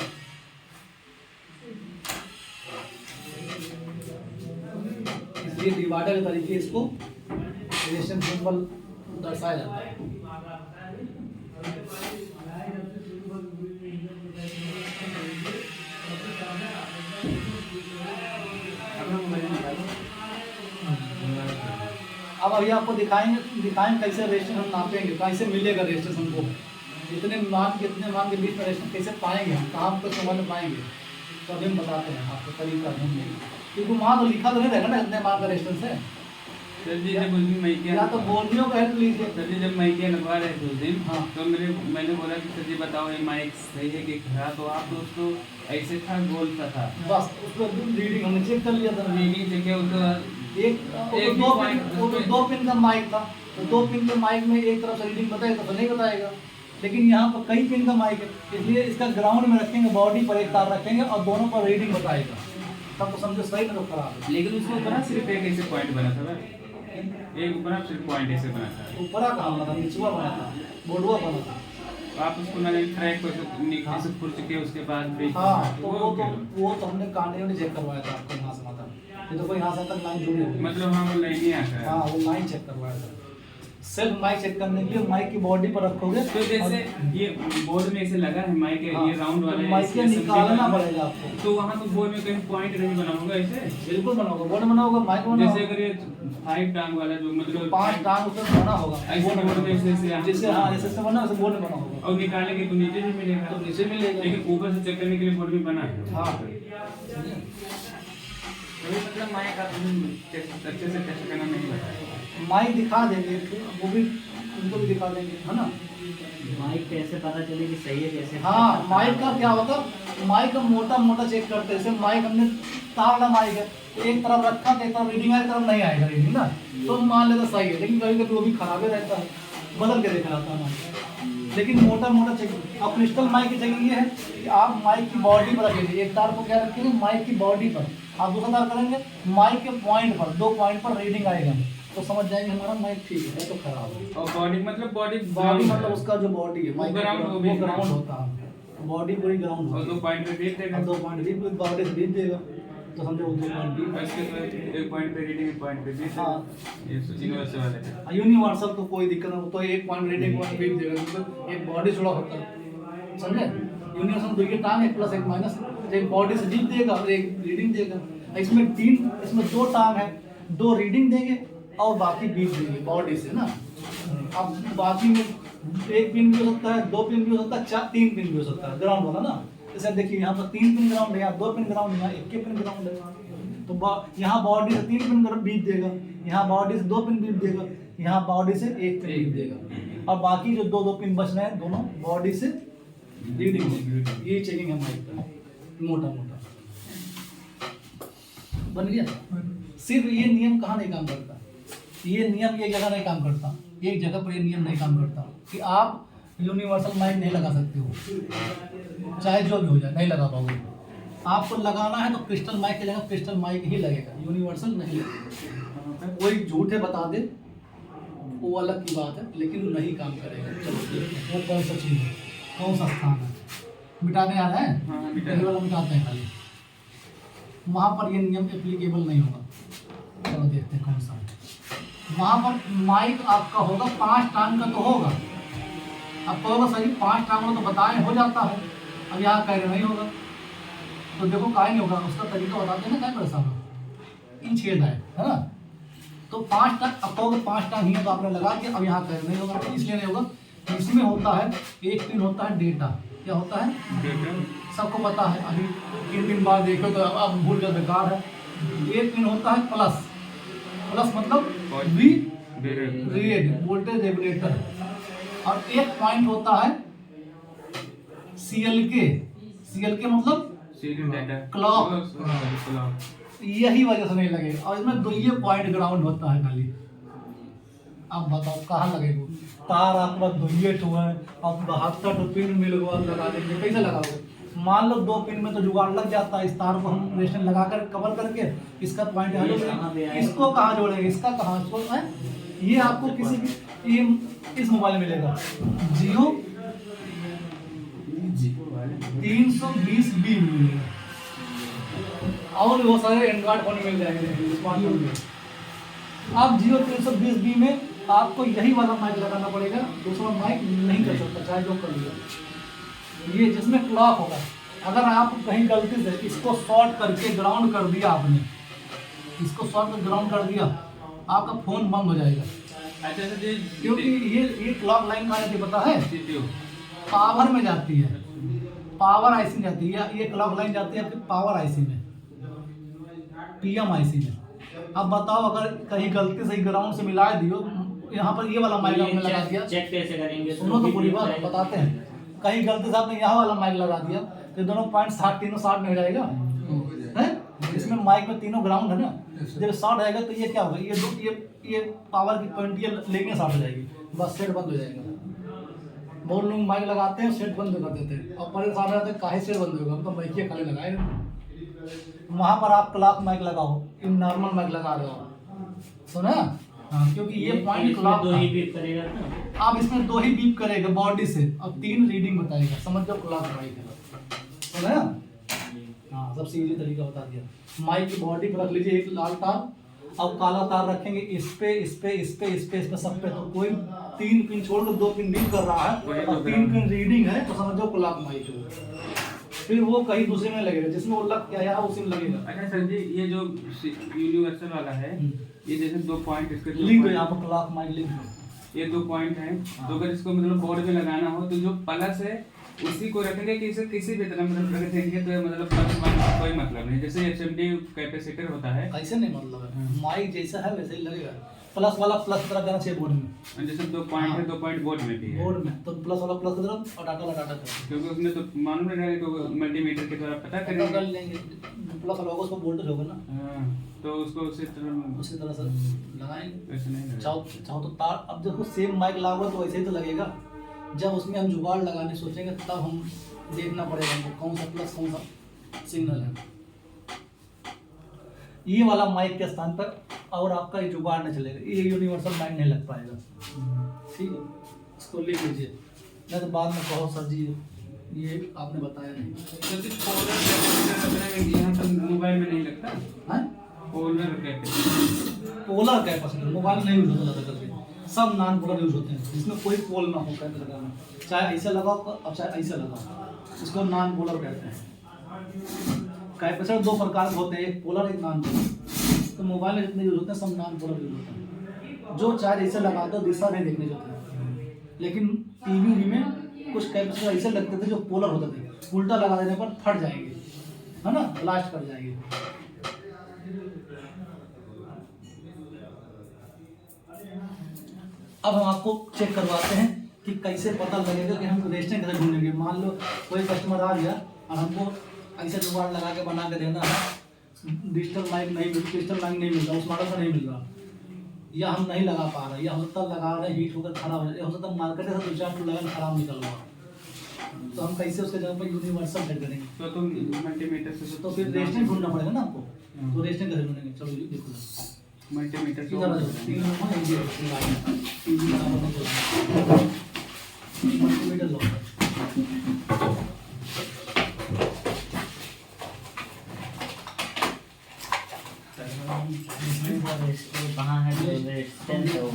Speaker 1: इसलिए डिवाइडर के तरीके इसको रेजिस्टेंस सिंबल दर्शाया जाता है। अब अभी आपको दिखाएंगे कैसे रजिस्ट्रेशन हम नापेंगे, कैसे मिलेगा रजिस्ट्रेशन को, इतने मान के बीच में रजिस्ट्रेशन कैसे पाएंगे हम, कहाँ पर समझ में पाएंगे, तो अभी हम बताते हैं आपको तरीका ढूंढने का। क्योंकि वहाँ तो लिखा तो नहीं रहेगा ना इतने मान का रजिस्ट्रेशन है।
Speaker 2: सर जी जब उस दिन मैके
Speaker 1: या तो बोलियों का हेल्प लीजिए।
Speaker 2: सर जी जब मैके लगवा रहे थे उस दिन,
Speaker 1: हाँ।
Speaker 2: तो मैंने बोला कि सर जी बताओ ये माइक सही है कि खराब, तो आप तो उसको ऐसे था बोलता था,
Speaker 1: बस उसको रीडिंग हमने चेक कर लिया था।
Speaker 2: रीडिंग से क्या उसका
Speaker 1: एक दो पिन का माइक था, तो 2 पिन के माइक में एक तरफ से रीडिंग बताएगा तो नहीं बताएगा, लेकिन यहाँ पर कई पिन का माइक है, इसलिए इसका ग्राउंड में रखेंगे, बॉडी पर एक तार रखेंगे और दोनों पर रीडिंग बताएगा, तब तो समझो सही ना तो खराब है।
Speaker 2: लेकिन उसके ऊपर सिर्फ एक ऐसे पॉइंट बना था ना, एक ऊपर सिर्फ पॉइंट ऐसे बना था,
Speaker 1: ऊपरा कहाँ बना था, निचवा बना था, बोर्डवा बना था।
Speaker 2: तो आप उसको मैंने ट्रैक को नीचे से खुल चुके उसके बाद भी
Speaker 1: हाँ तो वो तो हमने कांटे में चेक करवाया था आपको यहाँ से, मतलब ये तो कोई यहाँ से तक लाइन जुड़ी हुई,
Speaker 2: मतलब हाँ वो लाइन ही आता है।
Speaker 1: हाँ वो लाइन चेक करवाया था। सिर्फ माइक चेक करने के लिए माइक की बॉडी पर रखोगे,
Speaker 2: तो जैसे ये बोर्ड में ऐसे लगा है माइक, ये राउंड वाला है,
Speaker 1: माइक
Speaker 2: इसमें
Speaker 1: निकालना
Speaker 2: something
Speaker 1: पड़ेगा आपको।
Speaker 2: तो वहाँ तो बोर्ड में कहीं पॉइंट नहीं बना होगा ऐसे,
Speaker 1: बिल्कुल बनाओगे, बोर्ड बनाओगे, माइक बनाओगे।
Speaker 2: जैसे अगर ये 5 टांग वाला जो मतलब
Speaker 1: 5 टांग उसमें बना होगा,
Speaker 2: ऐसे बोर्ड में ऐसे
Speaker 1: जैसे हाँ ऐसे बना वैसे बोर्ड में बना होगा,
Speaker 2: और निकालेंगे तो नीचे भी मिलेगा,
Speaker 1: तो नीचे मिलेगा।
Speaker 2: लेकिन ऊपर से चेक करने के लिए बोर्ड भी बना है।
Speaker 1: हाँ
Speaker 2: अभी मतलब माइक आप अच्छे से टेस्ट करना नहीं बताया।
Speaker 1: माइक दिखा देंगे, वो भी उनको भी दिखा देंगे, है ना।
Speaker 3: माइक कैसे पता चले कि सही है कैसे?
Speaker 1: हाँ माइक का क्या होता है, माइक का मोटा चेक करते हैं, जैसे माइक हमने तार का माइक है, एक तरफ रखा तो एक तरफ रीडिंग आएगी, एक तरफ नहीं आएगा रीडिंग ना, तो मान लेता सही है, लेकिन कभी कभी वो भी खराब ही रहता है, बदल के देखा जाता है माइक। लेकिन मोटा चेक। अब क्रिस्टल माइक की जगह ये है कि आप माइक की बॉडी पर रखेंगे, एक तार को क्या रखेंगे माइक की बॉडी पर, आप दूसरा तार करेंगे माइक के पॉइंट पर, 2 पॉइंट पर रीडिंग आएगा, तो समझ जाएंगे हमारा माइक ठीक है तो खराब है।
Speaker 2: और बॉडी मतलब बॉडी
Speaker 1: मतलब उसका जो बॉडी है माइक
Speaker 2: ग्राउंड
Speaker 1: वो ग्राउंड होता है, बॉडी पूरी ग्राउंड
Speaker 2: और
Speaker 1: होती
Speaker 2: 2 पॉइंट पे भेज देगा,
Speaker 1: है, 2 पॉइंट भी बॉडी से भेज देगा, तो समझो 2 पॉइंट भी।
Speaker 2: एक पॉइंट पे रीडिंग, एक पॉइंट पे भेज
Speaker 1: हाँ
Speaker 2: ये यूनिवर्सल वाले का।
Speaker 1: यूनिवर्सल तो कोई दिक्कत नहीं, तो 1 पॉइंट रीडिंग पॉइंट भेज देगा, क्योंकि एक बॉडी जुड़ा होता है, समझे। यूनिवर्सल 2 के टांग, 1 प्लस 1 माइनस, एक बॉडी से जीत देगा और एक रीडिंग देगा। इसमें 2 टांग है, 2 रीडिंग देंगे और बाकी बीच देंगे बॉडी से ना। अब बाकी में 1 पिन भी हो सकता है, 2 पिन भी हो सकता है, 3 पिन भी हो सकता है, ग्राउंड वाला ना। जैसे देखिए यहाँ पर 3 पिन ग्राउंड है, यहाँ 2 पिन ग्राउंड है, यहाँ 1 पिन ग्राउंड है, तो यहाँ बॉडी से 3 पिन बीच देगा, यहाँ बॉडी से 2 पिन बीच देगा, यहाँ बॉडी से 1 पिन बीच देगा, और बाकी जो 2 पिन बच रहे हैं दोनों बॉडी से रीडिंग देंगे। ये चेकिंग है माइक का, मोटा बन गया। सिर्फ ये नियम कहाँ नहीं काम करता, ये नियम एक जगह नहीं काम करता, एक जगह पर ये नियम नहीं काम करता कि आप यूनिवर्सल माइक नहीं लगा सकते हो, चाहे जो भी हो जाए नहीं लगा पाओगे। आपको लगाना है तो क्रिस्टल माइक की जगह क्रिस्टल माइक ही लगेगा, यूनिवर्सल नहीं लगेगा। कोई झूठे बता दे वो अलग की बात है, लेकिन नहीं काम करेगा। चलो वो कौन सा चीज़ है, कौन सा स्थान है, मिटाने आ रहे हैं,
Speaker 2: हाँ,
Speaker 1: पहले वाला मिटाते हैं खाली, वहाँ पर ये नियम एप्लीकेबल नहीं होगा। चलो देखते हैं कौन सा है। वहाँ पर माइक आपका होगा 5 टांग का तो होगा, अब तो होगा सही 5 टांग तो बताएं हो जाता है, अब यहाँ कह रहे नहीं होगा, तो देखो काहे नहीं होगा, उसका तरीका बताते हैं ना, क्या परेशान हो, इन छेद है ना, तो 5 टांग अब कहोगे 5 टांग ही है तो आपने लगा के, अब यहाँ कह नहीं होगा, इसलिए नहीं होगा। इसमें होता है 1 पिन होता है डेटा, क्या होता है सबको पता है, अभी 3 दिन बाद देखो तो अब भूल कर बेकार है। 1 पिन होता है प्लस मतलब वी रेड वोल्टेज रेगुलेटर, और 1 पॉइंट होता है CLK मतलब क्लॉक। यही वजह से नहीं लगेगा, और इसमें 2 पॉइंट ग्राउंड होता है खाली। अब बताओ कहाँ लगेगा, तार आपके पास 2 ठो है, अब 72 पिन मिल गया लगा देंगे, कैसे लगाओगे। मान लो 2 पिन में तो जुगाड़ लग जाता है, इस तार को हम रेशन लगा कर कवर करके इसका पॉइंट इसको कहाँ जोड़ेंगे, इसका कहाँ इसको है। ये आपको किसी भी इस मोबाइल में मिलेगा जियो 320B मिलेगा, और वो सारे एंड्रॉइड फोन मिल जाएंगे स्मार्टफोन में। अब जियो 320B में आपको यही वाला माइक लगाना पड़ेगा, दूसरा माइक नहीं कर सकता चाहे जो कर लिया। ये जिसमें क्लॉक होगा, अगर आप कहीं गलती से इसको शॉर्ट करके ग्राउंड कर दिया आपने, इसको शॉर्ट कर ग्राउंड कर दिया आपका फोन बंद हो जाएगा।
Speaker 2: अच्छा सर जी,
Speaker 1: क्योंकि ये क्लॉक लाइन कहाँ जाती है पता है?
Speaker 2: CPU
Speaker 1: पावर में जाती है, पावर आईसी में जाती है। ये क्लॉक लाइन जाती है आपकी पावर आईसी में, पीएम आईसी में। अब बताओ अगर कहीं गलती से ग्राउंड से मिला दियो, यहाँ पर ये वाला माइक आपने लगा दिया,
Speaker 3: चेक कैसे करेंगे?
Speaker 1: सुनो तो पूरी बात बताते हैं। कहीं गलती से आपने यहाँ वाला माइक लगा दिया तो दोनों पॉइंट 60 तीनों 60 में हो जाएगा हैं? इसमें माइक में तीनों ग्राउंड है ना, जब 60 आएगा तो ये क्या होगा, ये पावर की पॉइंट ये लेके 60 हो जाएगी, बस सेट बंद हो जाएगा। बहुत लोग माइक लगाते हैं सेट बंद कर देते हैं और परेशान रहते हैं काहे सेट बंद होगा, हम तो माइक ये खाली लगाए। वहाँ पर आप क्लॉक माइक लगाओ, इन नॉर्मल माइक लगा रहे हो, सुना? हाँ, क्योंकि ये पॉइंट क्लॉक
Speaker 3: 2 ही बीप करेगा ना?
Speaker 1: आप इसमें 2 ही बीप करेगा बॉडी से और 3 रीडिंग बताएगा, समझ जाओ क्लॉक माइक है, सुना? हाँ, सबसे इजी तरीका बता दिया। माइक की बॉडी पर रख लीजिए एक लाल तार और काला तार रखेंगे इस पे इस पे इस पे इस पे इस पे सब पे, तो कोई 3 पिन छोड़कर 2 पिन रीड कर रहा है और 3 पिन रीडिंग है तो समझ जाओ क्लॉक माइक है। फिर वो कहीं दूसरे में लगेगा, जिसमें वो लग क्या है उसी में लगेगा।
Speaker 2: अच्छा सर जी, ये जो यूनिवर्सल वाला है, ये जैसे 2 पॉइंट इसके
Speaker 1: लिंक है यहाँ पर क्लॉक माइक लिंक है।
Speaker 2: ये 2 पॉइंट हैं, तो अगर इसको मतलब बोर्ड में लगाना हो तो जो प्लस है उसी को रखेंगे कि इसे किसी भी तरह मतलब रखेंगे तो मतलब प्लस माइनस कोई मतलब नहीं। जैसे एचएमडी कैपेसिटर होता है
Speaker 1: ऐसे नहीं मतलब है, माइक जैसा है वैसे ही लगेगा। प्लस वाला प्लस की तरफ जाना चाहिए बोर्ड में,
Speaker 2: जैसे 2 पॉइंट है, 2 पॉइंट बोर्ड में भी है।
Speaker 1: बोर्ड में तो प्लस वाला प्लस की तरफ और डाटा वाला डाटा की तरफ।
Speaker 2: क्योंकि उसमें तो मालूम नहीं है, तो मल्टीमीटर के द्वारा पता
Speaker 1: कर
Speaker 2: करेंगे।
Speaker 1: लेंगे, प्लस वाला होगा उसको वोल्टेज होगा ना,
Speaker 2: हाँ, तो उसको
Speaker 1: उसी तरह से लगाएंगे।
Speaker 2: वैसे नहीं लगेगा।
Speaker 1: चाहो तो तार, अब देखो सेम माइक लागोगा तो वैसे ही तो लगेगा। जब उसमें हम जुगाड़ लगाने सोचेंगे तब हम देखना पड़ेगा हमको कौन सा प्लस कौन सा सिग्नल है। ये वाला माइक के स्थान पर और आपका ये जुगाड़ नहीं चलेगा, ये यूनिवर्सल माइक नहीं लग पाएगा। ठीक है, इसको लिख लीजिए, नहीं तो बाद में कहो सर जी ये आपने बताया नहीं।
Speaker 2: तो सिर्फ पोलर कैपेसिटर यहाँ पर मोबाइल में नहीं लगता
Speaker 1: हैं?
Speaker 2: Polar capacitor.
Speaker 1: Polar capacitor mobile नहीं यूज होता करके, सब नॉन पोलर यूज होते हैं, जिसमें कोई पोल ना हो कैपेसिटर में, चाहे ऐसे लगाओ और चाहे ऐसे लगाओ, इसको नॉन पोलर कहते हैं। कैपेसिटर 2 प्रकार के होते हैं, एक पोलर एक नॉन पोलर। तो मोबाइल में जितने यूज होते हैं सब नॉन पोलर यूज होते हैं, जो चाहे ऐसे लगाते हो दिशा नहीं देखने जाते हैं। लेकिन टीवी में कुछ कैपेसिटर ऐसे लगते थे जो पोलर होते थे, उल्टा लगा देने पर फट जाएंगे, है ना, ब्लास्ट कर जाएंगे। अब हम आपको चेक करवाते हैं कि कैसे पता लगेगा कि हम रेस्टेंट कैसे ढूंढेंगे। मान लो कोई कस्टमर आ गया और हमको ऐसे जुगाड़ लगा के बना के देना है, डिजिटल माइक नहीं मिल रहा, उस मॉडल का नहीं मिल रहा, या हम नहीं लगा पा रहे, या हो सकता लगा रहे हीट होकर खराब हो जाए, हो सकता मार्केट से 2-4 लगन खराब निकल रहा, तो हम कैसे उसके जगह पर यूनिवर्सल सेट करेंगे?
Speaker 2: तो तुम मल्टीमीटर से
Speaker 1: तो फिर रेस्टेंट ढूंढना पड़ेगा ना आपको, तो रेस्टेंट कैसे ढूंढेंगे? चलो ये देखो
Speaker 2: मल्टीमीटर से
Speaker 1: मल्टीमीटर लो।
Speaker 3: कहाँ है जो रेजिस्टेंस है वो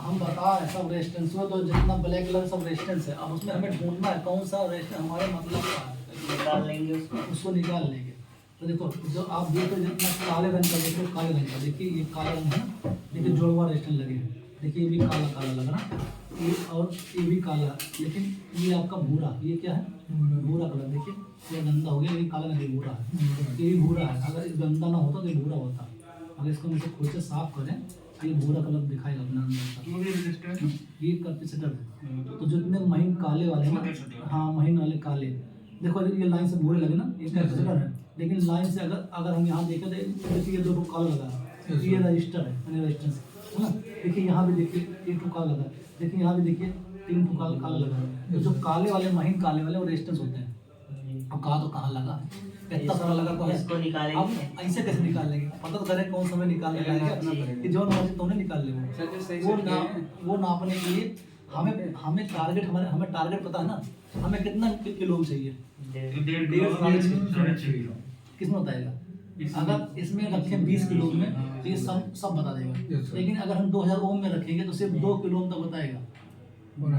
Speaker 1: हम बता रहे सब रेजिस्टेंस में, तो जितना ब्लैक कलर सब रेजिस्टेंस है। अब उसमें हमें ढूंढना है कौन सा रेजिस्टेंस हमारे मतलब का है,
Speaker 3: निकाल लेंगे
Speaker 1: उसको निकाल लेंगे। तो देखो जो आप देखो जितना काले रंग का, देखो काले रंग का, देखिए ये काला रंग है ना, देखिए जोड़वा रेजिस्टेंस लगे हैं, देखिए ये भी काला काला लग रहा, ये और ये भी काला, लेकिन ये आपका भूरा, ये क्या है? भूरा कलर। देखिए ये गंदा हो गया, ये काला नहीं भूरा है, ये भूरा है। अगर ये गंदा ना होता तो ये भूरा होता। अगर इसको हम खुद से साफ करें तो ये भूरा कलर दिखाएगा अपना अंदर का। ये कैपेसिटर है, तो जितने महीन काले वाले हैं ना, हाँ महीन वाले काले, देखो ये लाइन से भूरे लगे ना, ये कैपेसिटर है। लेकिन लाइन से अगर हम यहाँ देखें तो देखिए ये 2 काला लगा है, ये रजिस्टर है, रेजिस्टेंस है ना। देखिए यहाँ भी देखिए 1 काला लगा है, देखिए यहाँ भी देखिए 3 काला लगा है। तो जो काले वाले महीन काले वाले वो रेजिस्टेंस होते हैं। अब कहा तो कहाँ लगा है, इतना सारा लगा तो है,
Speaker 3: इसको निकालेंगे।
Speaker 1: अब ऐसे कैसे निकाल लेंगे? पता तो करें कौन समय निकाल लेंगे कि जो मर्जी तो निकाल ले। वो नापने के लिए हमें टारगेट हमें टारगेट पता है ना, हमें कितना किलो चाहिए? 1.5 किसमें बताएगा? अगर इसमें रखें 20 किलो में तो ये सब बता देगा, लेकिन अगर हम 2000 ओम में रखेंगे तो सिर्फ 2 किलो तक बताएगा और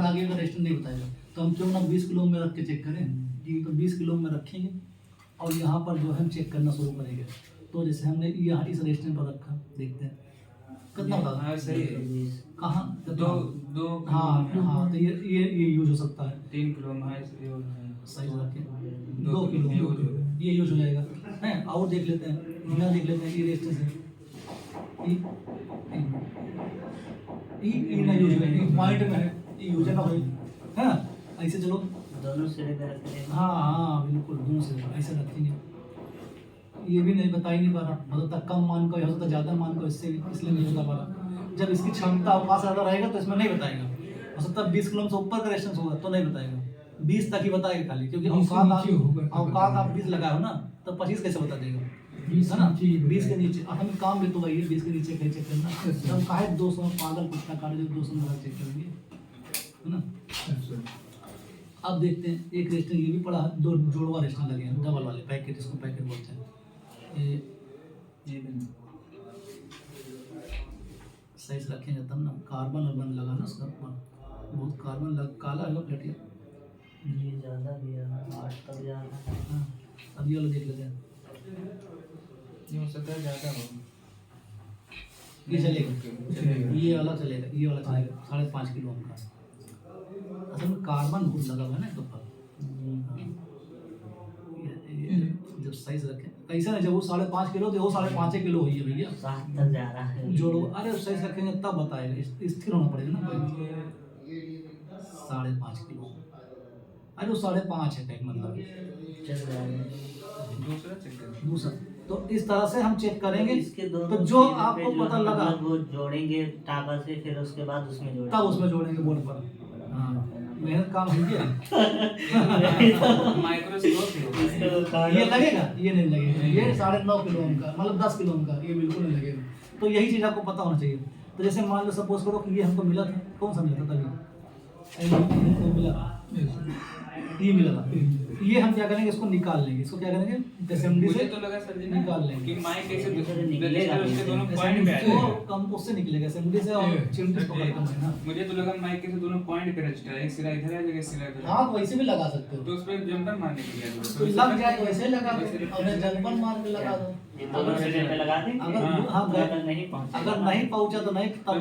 Speaker 1: आगे का रेजिस्टेंस नहीं बताएगा। तो हम क्यों ना 20 किलो में रख के चेक करें? जी, तो 20 किलो में रखेंगे और यहाँ पर जो है हम चेक करना शुरू करेंगे। तो जैसे हमने यहाँ इस रेस्टेंट पर रखा, देखते हैं कितना बता
Speaker 2: हाँ सही है।
Speaker 1: कहाँ
Speaker 2: दो दो
Speaker 1: हाँ तो ये यूज हो सकता है।
Speaker 2: 3 किलो में है, इसलिए वो है।
Speaker 1: सही से रखें,
Speaker 2: 2
Speaker 1: 2 किलो
Speaker 2: यूज होगा।
Speaker 1: ये यूज हो जाएगा है। और देख लेते हैं, यहाँ देख लेते हैं, ये रेस्टेंस है, ना यूज है, पॉइंट में है, ये यूज ना हो, है ऐसे चलो।
Speaker 3: दोनों सिरे पे रख दें।
Speaker 1: हाँ बिल्कुल, दोनों से ऐसे रखेंगे। ये भी नहीं बता ही नहीं पा रहा, हो सकता कम मान का, हो सकता ज़्यादा मान का, इससे इसलिए नहीं बता पा रहा। जब इसकी क्षमता अवकाश ज़्यादा रहेगा तो इसमें नहीं बताएगा। हो सकता 20 किलो से ऊपर का रेस्टेंस होगा तो नहीं बताएगा, 20 तक ही बताएगा खाली, क्योंकि अवकाश आप 20 लगाए हो ना, तो 25 कैसे बता देगा, है ना। 20 के नीचे हम काम भी तो वही है, 20 के नीचे कहीं चेक करना। हम काहे 200 पागल कुत्ता काटे जो 200 में चेक करेंगे, है ना। अब देखते हैं एक रेस्टेंस ये भी पड़ा है, 2 जोड़वा रेस्टेंस लगे हैं, डबल वाले पैकेट, इसको पैकेट बोलते हैं। ये भी सही से रखेंगे तब ना, कार्बन और बन लगा ना उसका, बहुत कार्बन लग, काला है प्लेटिया।
Speaker 3: ये ज़्यादा भी है, 8 तक जा रहा है।
Speaker 1: हाँ अब ये वाला देख लेते हैं,
Speaker 2: ये हो सकता है ज़्यादा हो।
Speaker 1: ये चलेगा, ये वाला चलेगा, ये वाला चलेगा 5.5 किलो का। असल में कार्बन बहुत लगा हुआ है ना इसके ऊपर। जब सही से रखें कैसे ना, जब वो 5.5 किलो तो वो 5.5 किलो हुई है भैया,
Speaker 3: 7 तक जा रहा है।
Speaker 1: जोड़ो, अरे सही से रखेंगे तब बताएगा, स्थिर होना पड़ेगा ना। 5.5 किलो, अरे वो 5.5 है, मतलब
Speaker 3: चल जाएगा।
Speaker 2: दूसरा चेक कर।
Speaker 1: दूसरा तो इस तरह से हम चेक करेंगे।
Speaker 3: इसके दोनों
Speaker 1: तो जो
Speaker 3: सिरे पे
Speaker 1: आपको
Speaker 3: जो
Speaker 1: पता
Speaker 3: है,
Speaker 1: लगा
Speaker 3: मतलब वो जोड़ेंगे टाका से, फिर उसके बाद उसमें जोड़ेंगे।
Speaker 1: तब उसमें जोड़ेंगे बोर्ड पर। हाँ मेहनत काम हो गया।
Speaker 2: माइक्रोस्कोप
Speaker 1: ये लगेगा, ये नहीं लगेगा, ये 9.5 किलो का, मतलब 10 किलो का, ये बिल्कुल नहीं लगेगा। तो यही चीज़ आपको पता होना चाहिए। तो जैसे मान लो सपोज करो कि ये हमको मिला था, कौन सा मिला था तभी, हमको मिला था, ये मिला था, ये हम क्या करेंगे, इसको निकाल लेंगे। इसको क्या करेंगे, असेंबली
Speaker 2: मुझे
Speaker 1: से
Speaker 2: तो लगा सर जी
Speaker 1: निकाल लेंगे।
Speaker 2: कि माइक कैसे
Speaker 3: निकलेगा,
Speaker 2: उसके दोनों पॉइंट पे आ
Speaker 1: वो
Speaker 2: जाएगा।
Speaker 1: कम उससे निकलेगा, असेंबली से और चिमटी से पकड़ कर ना।
Speaker 2: मुझे तो लगा माइक के दोनों पॉइंट पे रजिस्टर है, एक सिरा इधर है, एक सिरा इधर है।
Speaker 1: हाँ तो वैसे भी लगा सकते हो,
Speaker 2: तो उस पे जंपर मारने के लिए
Speaker 1: तो लग जाए तो वैसे लगा दो, और जंपर मार के लगा दो।
Speaker 3: ये दोनों सिरे पे लगा देंगे।
Speaker 1: अगर हाँ
Speaker 3: अगर नहीं पहुंचे,
Speaker 1: अगर नहीं पहुंचा तो नहीं, तब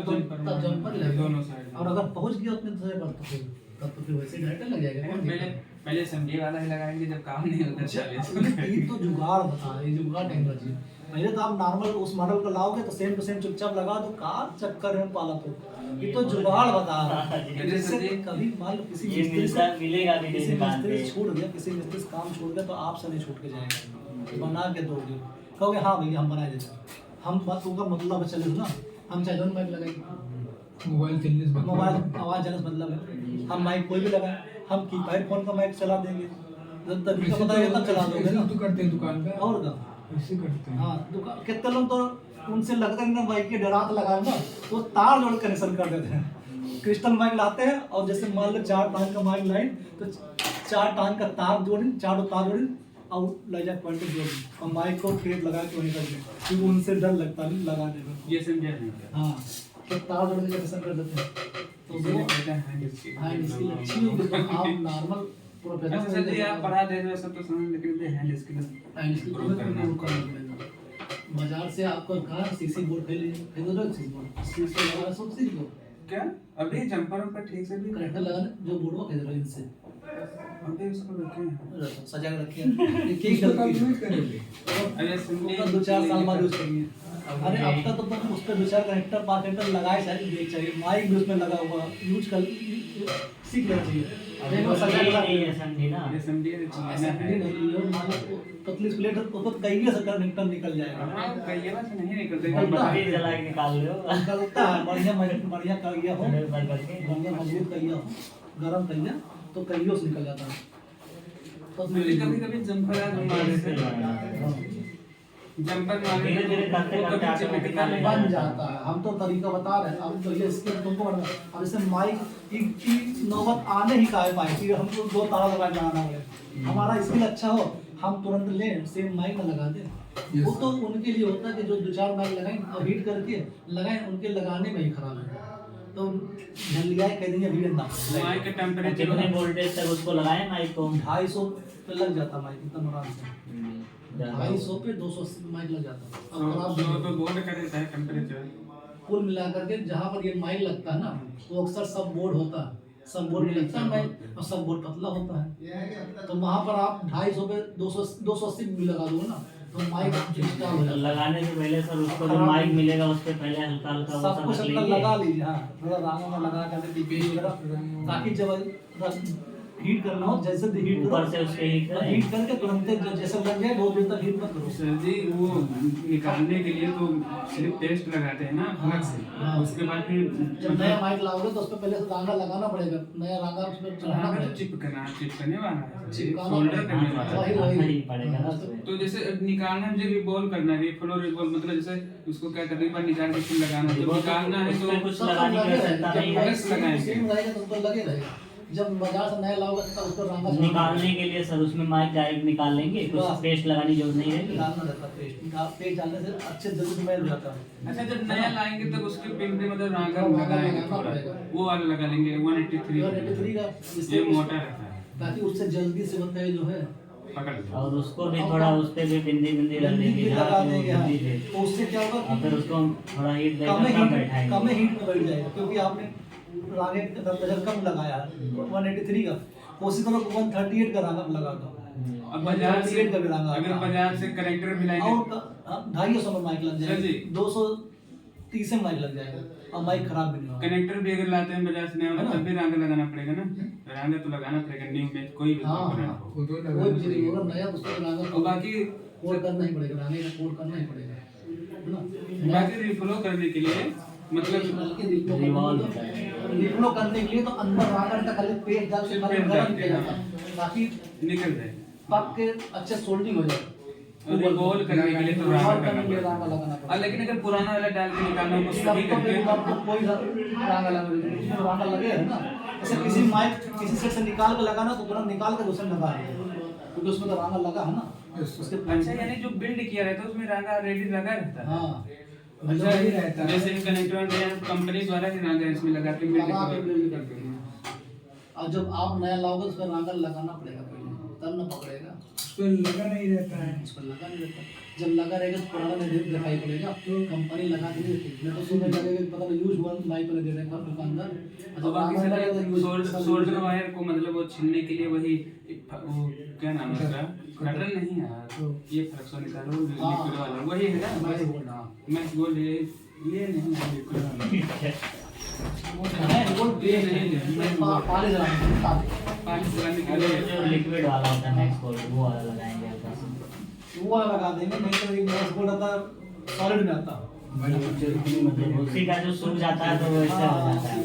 Speaker 1: जंपर लगेगा।
Speaker 2: दोनों साइड।
Speaker 1: और अगर पहुंच गया उतने दूसरे पर तो फिर तब तो फिर वैसे डायरेक्ट लग जाएगा। कौन
Speaker 2: पहले
Speaker 1: दिक्कत?
Speaker 2: पहले समझे वाला ही लगाएंगे, जब काम नहीं होता चले।
Speaker 1: ये तो जुगाड़ बता रहे, जुगाड़ टेक्नोलॉजी। पहले तो आप नॉर्मल उस मॉडल को लाओगे तो सेम टू सेम चुपचाप लगा दो, कार चक्कर में पाला। तो ये तो जुगाड़ बता रहा है। जैसे कभी मान लो किसी
Speaker 3: ये
Speaker 1: मिस्त्री से
Speaker 3: मिलेगा भी नहीं
Speaker 1: किसी
Speaker 3: दुकान
Speaker 1: मिस्त्री
Speaker 3: पे।
Speaker 1: से छूट गया, किसी मिस्त्री से काम छूट गया तो आपसे नहीं छूट के जाएगा, बना के दोगे, कहोगे हाँ भैया हम बना देते हैं। हम बात होगा मतलब चले ना, हम चाहे दोनों माइक लगाएंगे,
Speaker 4: मोबाइल चलने से
Speaker 1: मोबाइल आवाज जाने से मतलब है, हम माइक कोई भी लगाए, हम कीपैड फोन का माइक चला देंगे, जब तरीका पता है तब चला दोगे ना।
Speaker 4: तो करते हैं दुकान पे,
Speaker 1: और का
Speaker 4: ऐसे करते हैं।
Speaker 1: हाँ दुकान कितने लोग तो उनसे लगता है ना माइक के डरात लगाए ना, तो तार जोड़ कनेक्शन कर देते हैं। क्रिस्टल माइक लाते हैं और जैसे मान लो 4 टांग का माइक लाइन, तो 4 टांग का तार जोड़ी, 4 तार जोड़ी और ले जाए पॉइंट जोड़ी, और माइक को टेप लगा के वहीं कर दे, क्योंकि उनसे डर लगता है लगाने में।
Speaker 2: ये समझा नहीं।
Speaker 1: हाँ तो तार जोड़ के कनेक्शन कर देते हैं, तो वो हाँ इसकी अच्छी होगी। तो आप नॉर्मल
Speaker 2: अच्छा सर जी आप पढ़ा दे रहे सब तो समझ, लेकिन ये हैंड स्किल
Speaker 1: बाजार से आपको कहा सीसी बोर्ड खरीदो ना, सीसी लगा सब सीख लो।
Speaker 2: क्या अभी जंपर पर ठीक से भी
Speaker 1: कनेक्टर लगाना जो बोर्ड में खरीदो इनसे,
Speaker 2: अभी इसको रखे हैं।
Speaker 1: सजा के रखिए। ये केक गलती
Speaker 4: यूज करेंगे।
Speaker 2: अरे सुनिए,
Speaker 1: है, 2-4 साल बाद यूज करेंगे। अरे अब तक तो तुम उस पर 2-4 कनेक्टर 5 कनेक्टर लगाए सारी देख चाहिए, माइक भी उसमें लगा हुआ, यूज कर सीख लेना चाहिए। देखो सजा के
Speaker 3: नहीं है समझी ना।
Speaker 2: ये समझिए
Speaker 1: असेंबली नहीं है, मान लो पतली प्लेट है तो कहीं से कनेक्टर निकल जाएगा।
Speaker 2: हाँ कहिए बस नहीं निकलते
Speaker 3: बत्ती जला के निकाल लो।
Speaker 1: निकलता है, बढ़िया कहिया हो,
Speaker 3: बंद करके।
Speaker 1: बढ़िया मजबूत कहिया हो, गरम कहिया तो कहियों से निकल जाता है। तो
Speaker 2: कभी कभी जंपर मार देते हैं, जंपर मारने
Speaker 3: धीरे धीरे करते
Speaker 2: वो कभी
Speaker 3: करते
Speaker 2: चिपकता नहीं
Speaker 1: बन जाता है। हम तो तरीका बता रहे हैं, अब तो ये स्किल तुमको बना। अब जैसे माइक की नौबत आने ही का है माइक की, हमको 2 ताला लगा के लगाना पड़े। हमारा स्किल अच्छा हो, हम तुरंत लें सेम माइक में लगा दें। वो तो उनके लिए होता है कि जो 2-4 माइक लगाएं और हीट करके लगाएं, उनके लगाने में ही खराब है। तो झलिया कह देंगे भैया ना,
Speaker 2: माइक के टेम्परेचर
Speaker 3: कितने वोल्टेज तक उसको लगाएं माइक को?
Speaker 1: 250 पे लग जाता माइक इतना आराम से। 250 पे 280 माइक लग जाता है। अब अगर आप
Speaker 2: तो बोर्ड का रहता है टेम्परेचर।
Speaker 1: कुल मिलाकर के जहाँ पर ये माइक लगता है ना, वो अक्सर सब बोर्ड होता है, सब बोर्ड में लगता है माइक, और सब बोर्ड पतला होता है। तो वहाँ पर आप 250 पे 280 भी लगा दो ना, तो माइक इंस्टॉल हो जाता है।
Speaker 3: लगाने से पहले सर उसको जो माइक मिलेगा उस पे पहले हल्का हल्का वो
Speaker 1: सब कुछ
Speaker 3: सब
Speaker 1: अंदर लगा
Speaker 3: लेंगे।
Speaker 1: लीजिए, हाँ थोड़ा रांगा में लगा कर डीपीएच वगैरह, ताकि जब हीट करना हो जैसे भी हीट
Speaker 3: ऊपर से उसके हीट
Speaker 1: करो, हीट करके तुरंत जैसे लग जाए बहुत देर तक हीट मत करो।
Speaker 2: सर जी वो निकालने के लिए तो सिर्फ पेस्ट लगाते हैं ना अलग से,
Speaker 1: हाँ।
Speaker 2: उसके बाद फिर
Speaker 1: जब नया माइक लाओगे तो उस पर पहले से रांगा लगाना पड़ेगा, नया रांगा उसमें चढ़ाना
Speaker 2: हाँ, तो
Speaker 1: पड़ेगा,
Speaker 2: चिपकने वाला है,
Speaker 1: चिपकाना
Speaker 2: सोल्डर
Speaker 1: पड़ेगा।
Speaker 2: करने वाला है।
Speaker 1: वही
Speaker 3: पड़ेगा ना
Speaker 1: हाँ,
Speaker 3: उसमें।
Speaker 2: तो जैसे निकालना है, मुझे रिवॉल्व करना है, रिफ्लो रिवॉल्व मतलब जैसे उसको क्या करने के बाद निकाल के फिर लगाना है, जब निकालना है
Speaker 3: उसमें
Speaker 2: तो
Speaker 3: कुछ लगाने की आवश्यकता नहीं है।
Speaker 2: बस लगाएंगे।
Speaker 1: सेम रहेगा तो उसको लगे रहेगा। जब बाजार से नया लाओगे तो उसको रांगा
Speaker 3: निकालने के लिए सर उसमें माइक डायरेक्ट निकाल लेंगे, कुछ
Speaker 1: बस।
Speaker 3: पेस्ट लगाने की जरूरत नहीं रहेगी।
Speaker 1: डालना रहता है पेस्ट डालने से अच्छे जल्दी मैल हो जाता है।
Speaker 2: अच्छा जब नया लाएंगे तब उसके पिन पे मतलब रांगा
Speaker 1: रांगा
Speaker 2: लगाएंगे
Speaker 1: लगाना
Speaker 2: थोड़ा,
Speaker 1: पड़ेगा।
Speaker 2: वो वाला लगा लेंगे 183
Speaker 1: 183 का
Speaker 2: ये
Speaker 1: इससे
Speaker 2: मोटा रहता है,
Speaker 1: ताकि उससे जल्दी से होता है जो है
Speaker 2: पकड़ लो।
Speaker 3: और उसको भी थोड़ा उस पे भी बिंदी बिंदी लग
Speaker 1: बिंदी
Speaker 3: देंगे
Speaker 1: भी
Speaker 3: जहाँ
Speaker 1: लगा
Speaker 3: पे वो
Speaker 1: देंगे, हाँ।
Speaker 3: बिंदी दे।
Speaker 1: तो उससे क्या होगा
Speaker 3: और
Speaker 1: कि
Speaker 3: फिर उसको थोड़ा हीट देकर
Speaker 1: कम
Speaker 3: तब
Speaker 1: हीट
Speaker 3: बैठाएंगे।
Speaker 1: में बैठ जाएगा, क्योंकि आपने रांगे का टेम्परेचर कम लगाया है 183 का, उसी तरह 138 का रांगा लगा दो।
Speaker 2: अब बाजार से
Speaker 1: 138 का भी रांगा
Speaker 2: अगर
Speaker 1: आता है।
Speaker 2: बाजार से कनेक्टर भी लाएंगे
Speaker 1: और 250 में माइक लग
Speaker 2: सर
Speaker 1: जाएगा,
Speaker 2: जी।
Speaker 1: 230 में माइक लग जाएगा और माइक खराब भी नहीं होगा।
Speaker 2: कनेक्टर भी अगर लाते हैं बाजार से नया वाला
Speaker 1: है ना?
Speaker 2: तब भी रांगा लगाना पड़ेगा ना, रांगा तो लगाना पड़ेगा न्यू में कोई भी
Speaker 1: हाँ
Speaker 2: ब्रांड
Speaker 1: हाँ,
Speaker 2: हो।
Speaker 4: वो तो
Speaker 1: कोई
Speaker 4: लगा
Speaker 1: भी चीज़ होगा नया तो उसको रांगा
Speaker 2: और बाकी
Speaker 1: कोड करना ही पड़ेगा, रांगे का कोड करना ही पड़ेगा, है ना।
Speaker 2: बाकी रिफ्लो करने के लिए मतलब
Speaker 3: रिवॉल्व
Speaker 1: रिफ्लो करने के लिए तो अंदर रांगा का खाली पेस्ट डाल के खाली गर्म किया जाता है, ताकि
Speaker 2: निकल जाए,
Speaker 1: पक के अच्छे सोल्डिंग हो जाए।
Speaker 2: और रिवॉल्व करने के लिए तो रांगा
Speaker 1: रिवॉल्व
Speaker 2: करना
Speaker 1: करने के लिए रांगा
Speaker 2: पड़ेगा।
Speaker 1: लगाना
Speaker 2: और
Speaker 1: पड़ेगा।
Speaker 2: लेकिन अगर पुराना वाला डाल के निकालना हो तो सही करके
Speaker 1: आपको कोई रांगा लगे है ना, जैसे किसी माइक किसी सेट से निकाल के लगाना तो तुरंत निकाल के दूसरे लगा देंगे, क्योंकि उसमें तो रांगा लगा है ना उसके।
Speaker 2: अच्छा यानी जो बिल्ड किया रहता है उसमें रांगा रेडी लगा रहता है।
Speaker 1: हाँ
Speaker 2: अच्छा
Speaker 4: वही रहता है।
Speaker 2: जैसे कनेक्टर कंपनी द्वारा ही रांगा इसमें लगा के बिल्ड
Speaker 1: लगा के build
Speaker 2: कर
Speaker 1: करते हैं। और जब आप नया लाओगे उसका रांगा लगाना पड़ेगा पहले, तब ना पकड़ेगा,
Speaker 4: उस पर लगा नहीं रहता है।
Speaker 1: उस पर लगा नहीं रहता। जब लगा रहेगा तो पुराना नहीं दिखाई पड़ेगा, तो कंपनी लगा के नहीं देती। मैं तो सुनने लगेगा पता नहीं यूज हुआ माइक पर दे रहे हैं दुकानदार।
Speaker 2: और बाकी सर सोल्डर वायर को मतलब वो छीलने के लिए वही वो क्या नाम है उसका, कटर नहीं यार, ये फ्रैक्शन निकालो लिक्विड वाला वही है ना,
Speaker 1: मैं बोल रहा हूँ
Speaker 2: मैक्स गोल्ड ये नहीं है लिक्विड वाला,
Speaker 1: मैं बोल
Speaker 2: ये नहीं है मैं
Speaker 1: पानी जलाना
Speaker 2: पानी चलाने के
Speaker 3: अरे
Speaker 2: लिए
Speaker 3: जो लिक्विड वाला होता है मैक्स गोल्ड वो वाला लगाएंगे हल्का सा।
Speaker 1: वो वाला लगा देंगे, नहीं तो एक मैक्स गोल्ड आता सॉलिड में आता।
Speaker 3: मतलब उसी का जो सूख जाता है तो वो ऐसे हो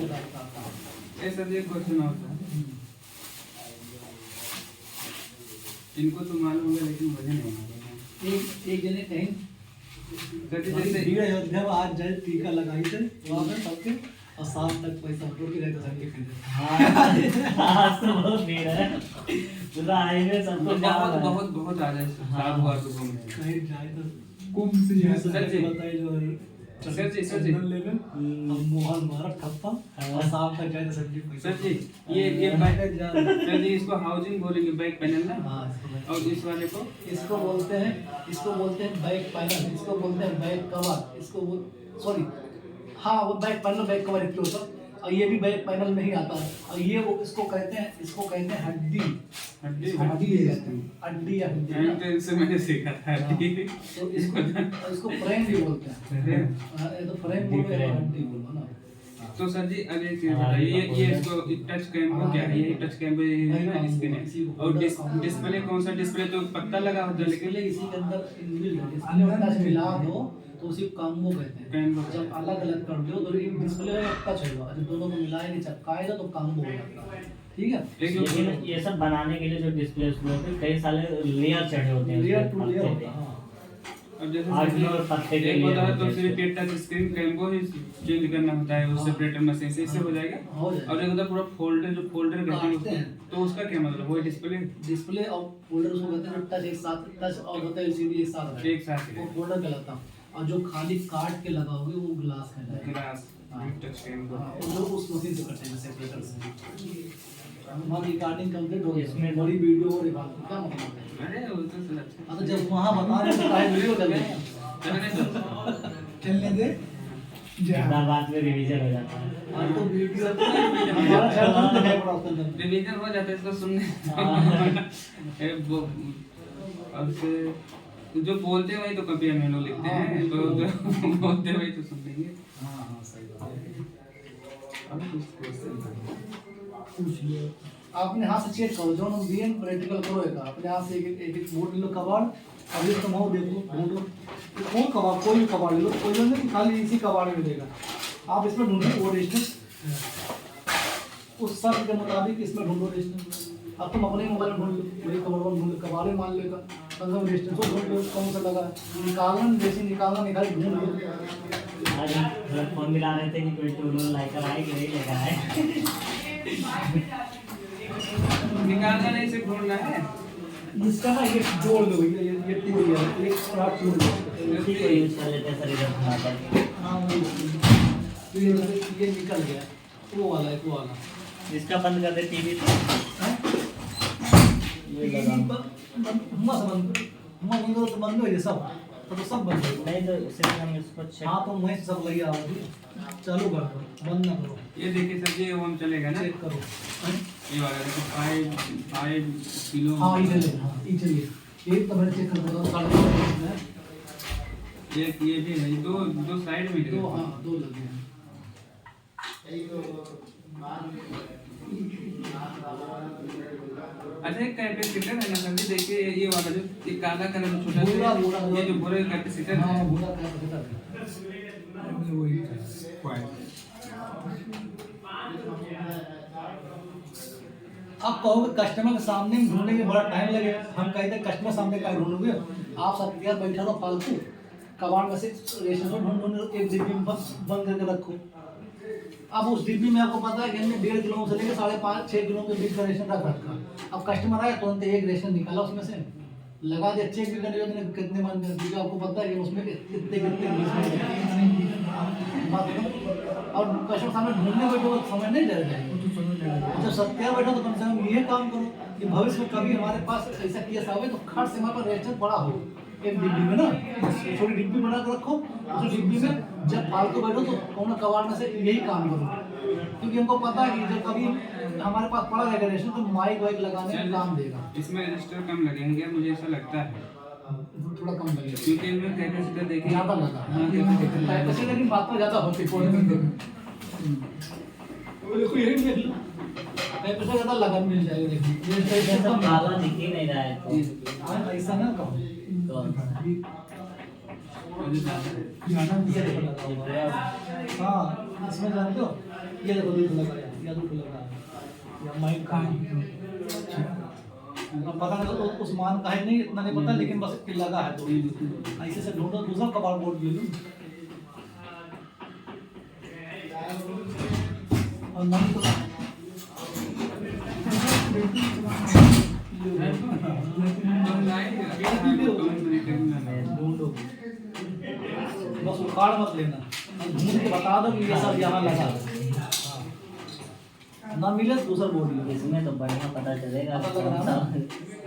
Speaker 3: जाता है।
Speaker 2: ऐसा भी एक क्वेश्चन होता है, इनको तो मालूम होगा लेकिन मुझे नहीं मालूम।
Speaker 1: एक जने कहीं
Speaker 2: जैसे
Speaker 1: भीड़ अयोध्या में आज जाए टीका लगाई थे वहाँ पे सबके, और शाम तक पैसा उठो के रहते सबके खरीदे।
Speaker 3: आज तो बहुत भीड़ है, पूरा हाईवे सब कुछ जाम
Speaker 2: बहुत
Speaker 3: है।
Speaker 2: बहुत बहुत आ जाए साहब हुआ तो घूमने
Speaker 1: कहीं जाए तो
Speaker 4: कुंभ से जाए तो
Speaker 2: सर जी।
Speaker 1: बताइए जो
Speaker 2: सर जी, सर जी।
Speaker 1: चंदन लेवल अब मोहन मारा ठप्पा और शाम तक जाए तो सबके पैसा।
Speaker 2: सर जी ये बैक सर जी इसको हाउसिंग बोलेंगे बैक पैनल ना,
Speaker 1: हाँ इसको
Speaker 2: और इस वाले को
Speaker 1: इसको बोलते हैं बैक पैनल, इसको बोलते हैं बैक कवर, इसको सॉरी हाँ वो बैक पैनल बैक कवर एक होता है, और ये भी बैक पैनल में ही आता है। और ये वो इसको कहते हैं हड्डी
Speaker 2: हड्डी
Speaker 1: हड्डी या हड्डी ना।
Speaker 2: एंड से मैंने सीखा था
Speaker 1: हाँ,
Speaker 2: हड्डी।
Speaker 1: तो इसको फ्रेम भी बोलते हैं। हाँ, ये तो फ्रेम बोलो या हड्डी बोलो ना।
Speaker 2: तो सर जी अगले एक चीज बताइए, ये इसको टच कैम को क्या है, ये टच कैम है ना स्क्रीन है, और डिस्प्ले कौन सा डिस्प्ले तो पत्ता लगा होता है लेकिन
Speaker 1: डिस्प्ले इसी के अंदर इनबिल्ट है, डिस्प्ले में टच मिला दो तो उसी कॉम्बो कहते हैं।
Speaker 2: कॉम्बो।
Speaker 1: जब अलग अलग कर दो तो एक डिस्प्ले में टच होगा, जब दोनों को मिलाएंगे चिपकाएगा तो कॉम्बो हो जाता है। ठीक है,
Speaker 3: लेकिन ये सब बनाने के लिए जो डिस्प्ले पे कई सारे लेयर चढ़े होते हैं
Speaker 1: लेयर
Speaker 3: उसपे,
Speaker 1: टू लेयर
Speaker 3: पत्ते
Speaker 1: होता है। हाँ।
Speaker 2: अब जैसे
Speaker 3: आर्टिनो और पत्ते के
Speaker 2: एक
Speaker 3: लिए
Speaker 2: होता है तो
Speaker 3: होते हैं
Speaker 2: सिर्फ ये टच स्क्रीन कैम्बो ही चेंज करना होता है उस सेपरेटर मशीन से, इससे हो जाएगा।
Speaker 1: हो जाएगा।
Speaker 2: और एक होता है पूरा फोल्डर, जो फोल्डर कहते
Speaker 1: काटते
Speaker 2: हैं
Speaker 1: हैं।
Speaker 2: तो उसका क्या मतलब, वो डिस्प्ले
Speaker 1: डिस्प्ले और फोल्डर उसको कहते हैं, टच एक साथ, टच और होता है एलसीडी एक साथ रहता है।
Speaker 2: एक साथ ही
Speaker 1: वो फोल्डर कहलाता है, और जो खाली काट के लगाओगे वो ग्लास कहलाएगा।
Speaker 2: ग्लास
Speaker 1: हाँ।
Speaker 2: Touch combo.
Speaker 1: हाँ, वो लोग उस मशीन से करते हैं सेपरेटर से। हमारी रिकॉर्डिंग कंप्लीट हो गई,
Speaker 3: इसमें
Speaker 1: बड़ी वीडियो और रिकॉर्ड क्या मतलब है?
Speaker 2: अरे वो तो सब अच्छा
Speaker 1: हाँ तो जब वहाँ बता रहे तो काहे वीडियो कर रहे हैं?
Speaker 2: चलने दो।
Speaker 4: चलने दे जा
Speaker 3: बाद में रिवीजन हो जाता है।
Speaker 1: आज तो वीडियो हमारा ख्याल नहीं दिखाई पड़ा उसके अंदर।
Speaker 2: रिवीजन हो जाता है इसको सुनने।
Speaker 3: हाँ।
Speaker 2: ए, वो अब से जो बोलते हैं वही तो कभी हम लोग लिखते हैं, तो जो बोलते हैं वही तो सुन लेंगे।
Speaker 1: हाँ हाँ सही बात है।
Speaker 2: अब कुछ क्वेश्चन था।
Speaker 1: पूछिए। आपने हाथ से चेक करो, जो हम दिए प्रैक्टिकल करो एक अपने हाथ से एक बोर्ड ले लो कबाड़, अभी तो माओ देखो ढूंढो कौन कबाड़, कोई भी कबाड़ ले लो, कोई नहीं खाली इसी कबाड़ में मिलेगा। आप इसमें ढूंढो वो रेस्टेंस, उस शब्द के मुताबिक इसमें ढूंढो रेस्टेंस। अब तुम अपने मोबाइल में ढूंढ लो, वही कबाड़ में ढूंढ लो, कबाड़े मान लेगा मतलब रेस्टेंस को ढूंढ लो कौन सा लगा है, निकालना जैसे निकालना निकाल ढूंढ लो।
Speaker 3: आज हम फोन मिला रहे थे कि कोई टूल लाइकर आए कि नहीं लेकर आए।
Speaker 2: निकालना नहीं, सिर्फ ढूंढना है।
Speaker 1: इसका ना ये जोड़ लो, ये टूल है, एक फ्रॉड टूल है।
Speaker 3: उसी को यूज कर लेते हैं सर, इधर घुमा कर।
Speaker 1: हाँ तो ये निकल गया, वो वाला है वो वाला।
Speaker 3: इसका बंद कर दे टीवी तो। ये लगा
Speaker 1: हुआ से बंद, हुआ नहीं करो तो बंद हो जाए सब, तो सब बंद हो
Speaker 3: नहीं तो सिर्फ हम इसको
Speaker 1: जाए।
Speaker 3: चेक।
Speaker 1: हाँ तो मैं सब लगी आवाज़ चालू कर दो, बंद ना करो,
Speaker 2: ये देखिए सर, ये ओम चलेगा ना,
Speaker 1: चेक करो।
Speaker 2: ये वाला देखो 5 किलो।
Speaker 1: हाँ ये चलिए, हाँ ये चलिए, एक तो मैंने चेक कर दो साढ़े
Speaker 2: ये भी है, दो साइड में
Speaker 1: दो, हाँ दो लगे हैं।
Speaker 2: अच्छा एक कैपेसिटर है ना सर जी, देखिए ये वाला जो ये काला कलर में छोटा
Speaker 1: भूरा,
Speaker 2: सा,
Speaker 1: भूरा,
Speaker 2: ये जो भूरे कैपेसिटर
Speaker 1: हाँ
Speaker 2: है,
Speaker 1: भूरा कैपेसिटर
Speaker 4: वही क्वाइट
Speaker 1: आप कहोगे कस्टमर के सामने में ढूंढने में बड़ा टाइम लगेगा, हम कहते हैं कस्टमर सामने का ढूंढोगे, आप सब यार बैठा रहो फालतू, कबाड़ में से रेशन को ढूंढ एक डिब्बी में बंद करके रखो। अब उस डिब्बी में आपको पता है कि हमने 1.5 किलो से लेकर 5.5-6 किलो के बीच का रेशन रख रखा। अब कस्टमर आया तुरंत एक रेशन निकाला उसमें से लगा दिया, चेक भी कर दिया कितने मन क्योंकि आपको पता है कि उसमें कितने और कस्टमर सामने ढूंढने बैठो तो समय नहीं लगेगा। जब सत्या बैठो तो कम से कम ये काम करो कि भविष्य में कभी हमारे पास ऐसा केस आवे तो खर्च से हमारे पास रेशन बड़ा हो, एक डिब्बी में ना छोटी डिब्बी बना के रखो, उस डिब्बी में जब फालतू बैठो तो कौन कबाड़ में से यही काम करो, क्योंकि हमको पता है कि जब कभी हमारे पास पड़ा रहेगा रेशन तो माइक वाइक लगाने में काम देगा।
Speaker 2: इसमें रजिस्टर कम लगेंगे मुझे ऐसा लगता है,
Speaker 1: थोड़ा कम लगेगा
Speaker 2: क्योंकि इनमें कैपेसिटर देखिए
Speaker 1: ज़्यादा लगा
Speaker 2: हाँ, कैपेसिटर
Speaker 1: पैसे लेकिन मात्रा ज़्यादा होती है कोने में देखो यही देख लो पैसा ज़्यादा लगा मिल जाएगा। देखिए ये
Speaker 3: ये
Speaker 1: तो
Speaker 3: सब काला दिख ही नहीं रहा है तो।
Speaker 1: ऐसा ना कहो,
Speaker 3: तो
Speaker 1: ये देखो लगा हुआ है। हाँ इसमें जानते हो ये देखो दूध लगा है, या दूध लगा है या माइक का है, अब पता नहीं उस मान का है नहीं, इतना नहीं पता लेकिन बस लगा है तो ऐसे से ढूंढो दूसरा कबाड़ बोर्ड ले लो और नहीं तो ढूंढो बस उखाड़ मत लेना, ढूंढ के बता दो कि ये सब यहाँ लगा है। ना मिले तो दूसरा बोर्ड ले लो।
Speaker 3: इसमें तो बढ़िया पता चलेगा
Speaker 1: पता लग रहा है ना?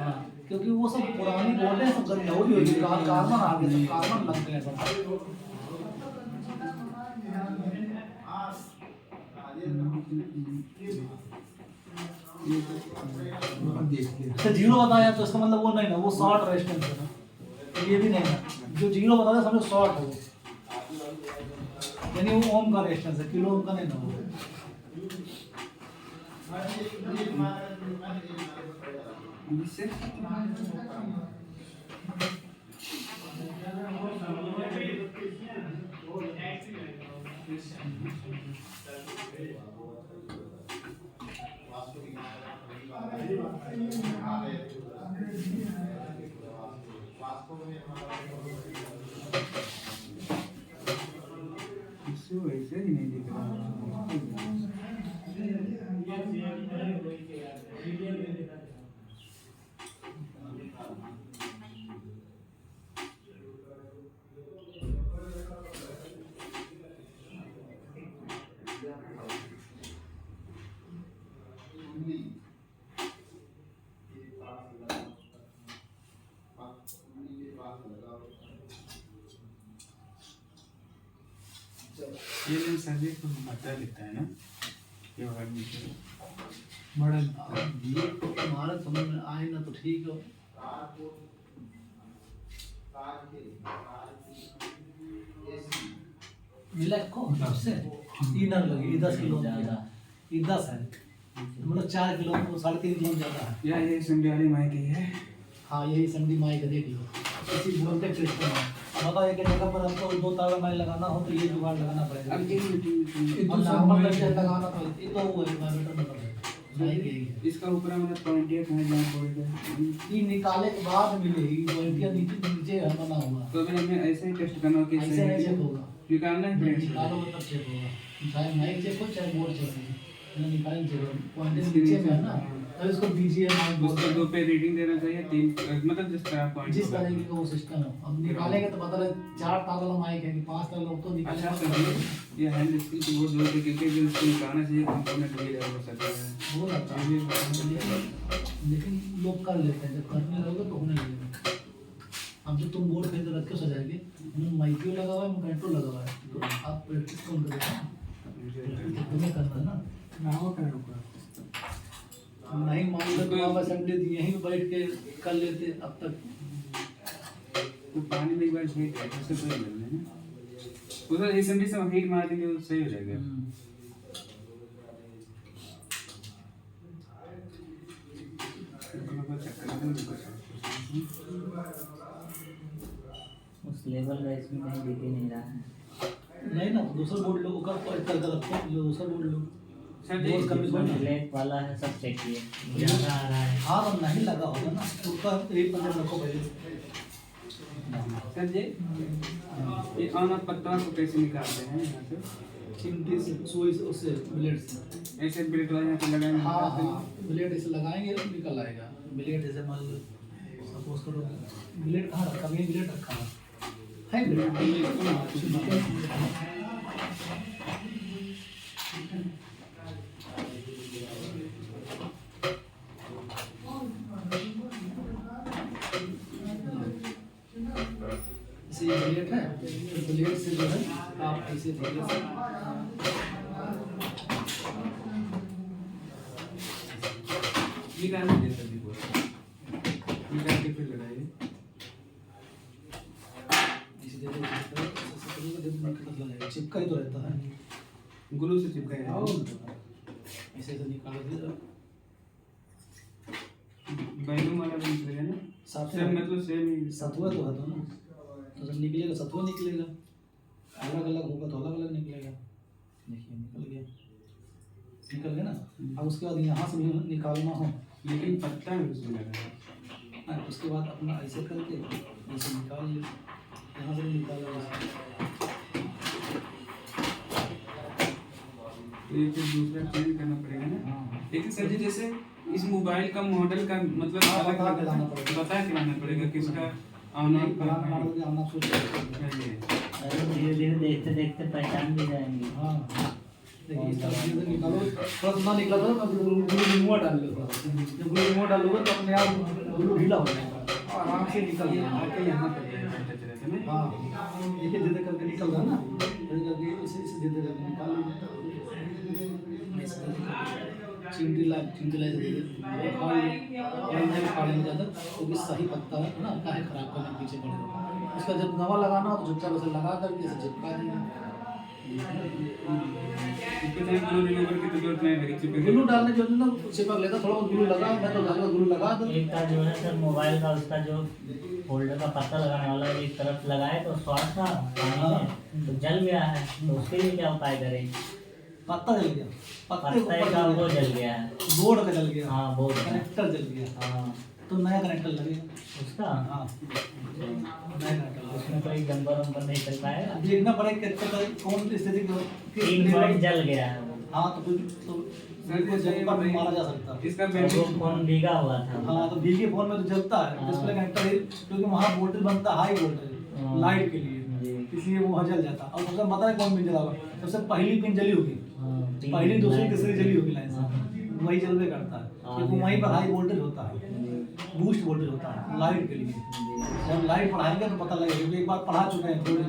Speaker 1: हाँ, क्योंकि वो सब पुरानी बोर्ड है, सब गंदौली होगी, कार्बन आ गए, सब कार्बन लग गए सब। तो जीरो बताया तो इसका मतलब वो नहीं ना, वो शॉर्ट रेजिस्टेंस है ना, तो ये भी नहीं ना, जो जीरो बताया समझो शॉर्ट है वो, यानी वो ओम का रेजिस्टेंस है, किलो ओम का नहीं ना वो।
Speaker 2: इससे इससे वैसे ही नहीं दिख रहा। ये लेकिन सर जी कुछ बता देता है ना ये वाला नीचे
Speaker 4: बड़ा
Speaker 1: अब ये तो तुम्हारा समझ में आए ना तो ठीक हो। मिला को उससे इनर लगे ये 10 किलो
Speaker 3: ज़्यादा।
Speaker 1: ये 10 है मतलब 4 किलो वो 3.5 किलो ज्यादा है।
Speaker 2: या ये सिंधी वाली माइक ही है
Speaker 1: हाँ यही संडी माई का देख लो इसी वोल्टेज सिस्टम है। बताओ एक जगह पर हमको 2 तार माई लगाना हो तो ये जुगाड़ लगाना पड़ेगा।
Speaker 2: अब एक मिनट
Speaker 1: और नॉर्मल तक लगाना तो ये तो वो है माइमीटर मतलब है नहीं है।
Speaker 2: इसका ऊपर मतलब पॉइंट ये कहाँ जहाँ बोल रहे
Speaker 1: ये निकाले के बाद मिलेगी क्वालिटी नीचे नीचे है बना हुआ
Speaker 2: तो अभी हमें ऐसे ही टेस्ट करना हो कि
Speaker 1: ऐसे नहीं चेक होगा।
Speaker 2: निकालना है फिर ऐसे।
Speaker 1: निकालो मतलब चेक होगा चाहे माइक चेक हो चाहे बोर्ड चेक हो निकालें चेक हो पॉइंट नीचे में है ना तो इसको बीजीएम माइक
Speaker 2: उसको
Speaker 1: बोलते
Speaker 2: 2 पे रीडिंग देना चाहिए 3 मतलब जिस तरह
Speaker 1: हैं।
Speaker 2: पॉइंट
Speaker 1: जिस तरीके का वो सिस्टम है अब निकालेंगे तो पता लगे 4 तार वाला माइक है कि 5 तार वाला तो
Speaker 2: अच्छा
Speaker 1: निकालेंगे
Speaker 2: सर ये हैंड स्किल तो बहुत जरूरी है क्योंकि जो इसको निकालना चाहिए कंपोनेंट ये हो सकता है
Speaker 1: वो लगता है लेकिन लोग कर लेते हैं जब करने लगोगे तो होने लगेगा। अब जब तुम बोर्ड खरीद रख के सजाएंगे माइक्रो लगा हुआ है कंट्रोल लगा हुआ है तो आप प्रैक्टिस कौन करेगा तुम्हें करना है ना।
Speaker 4: नाव का रुका
Speaker 1: नहीं मान लो तो आप असेंबली यहीं पे बैठ के कर लेते अब तक।
Speaker 2: तो पानी में एक बार हीट है उससे तो मिल रहा है ना उधर एसएमडी से हीट मार देंगे तो सही हो जाएगा।
Speaker 3: उस लेवल का इसमें कहीं दिख ही नहीं रहा है।
Speaker 1: नहीं ना तो दूसरा बोर्ड लो का कर रखो दूसरा बोर्ड लो
Speaker 2: सर
Speaker 1: बोर्ड कर लो
Speaker 3: ब्लैक वाला है सब चेक किए ज़्यादा आ रहा है।
Speaker 1: हाँ तो नहीं लगा होगा ना तो उसका एक पंद्रह रखो पहले।
Speaker 2: सर जी ये ऑन ऑफ पत्ता को कैसे निकालते हैं यहाँ से
Speaker 1: चिमटी से सुई से उससे ब्लेड से
Speaker 2: ऐसे ब्लेड वाला यहाँ पे लगाएंगे
Speaker 1: हाँ हाँ ब्लेड ऐसे लगाएंगे तो निकल आएगा। ब्लेड जैसे मान लो सपोज करो ब्लेड कहाँ रखा है ब्लेड रखा है ब्लेड इसे ये ब्लेड है तो ब्लेड से जो है आप ऐसे धीरे से
Speaker 2: निकाल दीजिए सर जी पूरा निकाल के फिर लगाइए
Speaker 1: चिपका ही तो रहता है
Speaker 2: ग्लू से चिपकाएगा
Speaker 1: ऐसे ऐसे निकाल दीजिए
Speaker 2: बैलून वाला भी निकलेगा ना
Speaker 1: साथ
Speaker 2: सब
Speaker 1: में
Speaker 2: मतलब सेम ही
Speaker 1: सतुआ तो है तो ना तो जब निकलेगा सतुआ निकलेगा अलग अलग होगा तो अलग अलग निकलेगा। देखिए निकल गया ना। अब उसके बाद यहाँ से भी निकालना हो
Speaker 2: लेकिन पत्ता है उसमें लगा है
Speaker 1: उसके बाद अपना ऐसे करके ऐसे निकाल ले यहाँ से भी निकाल
Speaker 2: तो ये फिर दूसरा चेंज करना पड़ेगा ना। लेकिन सर जी जैसे इस मोबाइल का मॉडल का मतलब
Speaker 1: हाँ,
Speaker 2: अलग
Speaker 1: बता के लाना पड़ेगा।
Speaker 2: बता के लाना पड़ेगा किसका ऑन ऑफ करना है
Speaker 3: धीरे धीरे देखते देखते पहचान भी जाएंगे।
Speaker 1: हाँ देखिए इस तरह से निकालो थोड़ा ना निकला तो ग्लू रिमूवर डाल लो जब ग्लू रिमूवर डालोगे तो अपने आप ग्लू ढीला हो जाएगा आराम से निकल जाएगा।
Speaker 2: आके यहाँ पर टच रहता है ना।
Speaker 1: हाँ देखिए धीरे करके निकल रहा है ना धीरे करके इसे इसे धीरे करके निकाल लीजिए। चिमटी ला फाड़ेंगे ज़्यादा क्योंकि सही पत्ता है ना काहे खराब करने पीछे पड़ेगा। उसका जब नवा लगाना हो तो चुपचाप उसे लगा करके इसे चिपका देंगे।
Speaker 2: इसके साथ ग्लू रिमूवर की तो जरूरत नहीं लगी चिपक
Speaker 1: ग्लू डालने जो ना चिपक लेता थोड़ा ग्लू लगा मैं तो ज़्यादा ग्लू लगा दो।
Speaker 3: एक का जो है सर मोबाइल का उसका जो होल्डर का पत्ता लगाने वाला एक तरफ लगाए तो शॉर्ट था पानी में तो जल गया है तो उसके लिए क्या उपाय करें।
Speaker 1: पत्ता जल गया
Speaker 3: पत्ता का वो जल गया है
Speaker 1: बोर्ड का जल गया
Speaker 3: हाँ बोर्ड का।
Speaker 1: कनेक्टर जल गया
Speaker 3: हाँ
Speaker 1: तो नया कनेक्टर लगेगा।
Speaker 3: उसका
Speaker 1: हाँ नया कनेक्टर
Speaker 3: उसमें कोई नंबर वंबर नहीं चल पाएगा।
Speaker 1: देखना पड़ेगा कौन स्थिति
Speaker 3: 3 पॉइंट जल गया है वो।
Speaker 1: हाँ तो फिर तो को जलता भी मारा जा सकता है।
Speaker 2: इसका
Speaker 3: और वो
Speaker 2: बेनिफिट
Speaker 3: फोन भीगा हुआ था।
Speaker 1: हाँ तो भीगे फोन में तो जलता है
Speaker 3: हाँ।
Speaker 1: डिस्प्ले कनेक्टर क्योंकि वहाँ वोल्टेज बनता है हाई वोल्टेज
Speaker 3: हाँ।
Speaker 1: लाइट के लिए
Speaker 3: जी।
Speaker 1: इसलिए वो वहाँ जल जाता है। और सबसे पता है कौन पिन जला हुआ सबसे पहली पिन जली होगी
Speaker 3: हाँ, तीन
Speaker 1: पहली दूसरी
Speaker 3: लाइन
Speaker 1: तीसरी जली होगी लाइन
Speaker 3: हाँ।
Speaker 1: से वही जलवे करता है
Speaker 3: हाँ,
Speaker 1: क्योंकि
Speaker 3: जी।
Speaker 1: वहीं पर हाई वोल्टेज होता है
Speaker 3: जी,
Speaker 1: बूस्ट वोल्टेज होता है लाइट के लिए।
Speaker 3: जी।
Speaker 1: जब लाइट पढ़ाएंगे तो पता लगेगा क्योंकि एक बार पढ़ा चुके हैं थोड़ी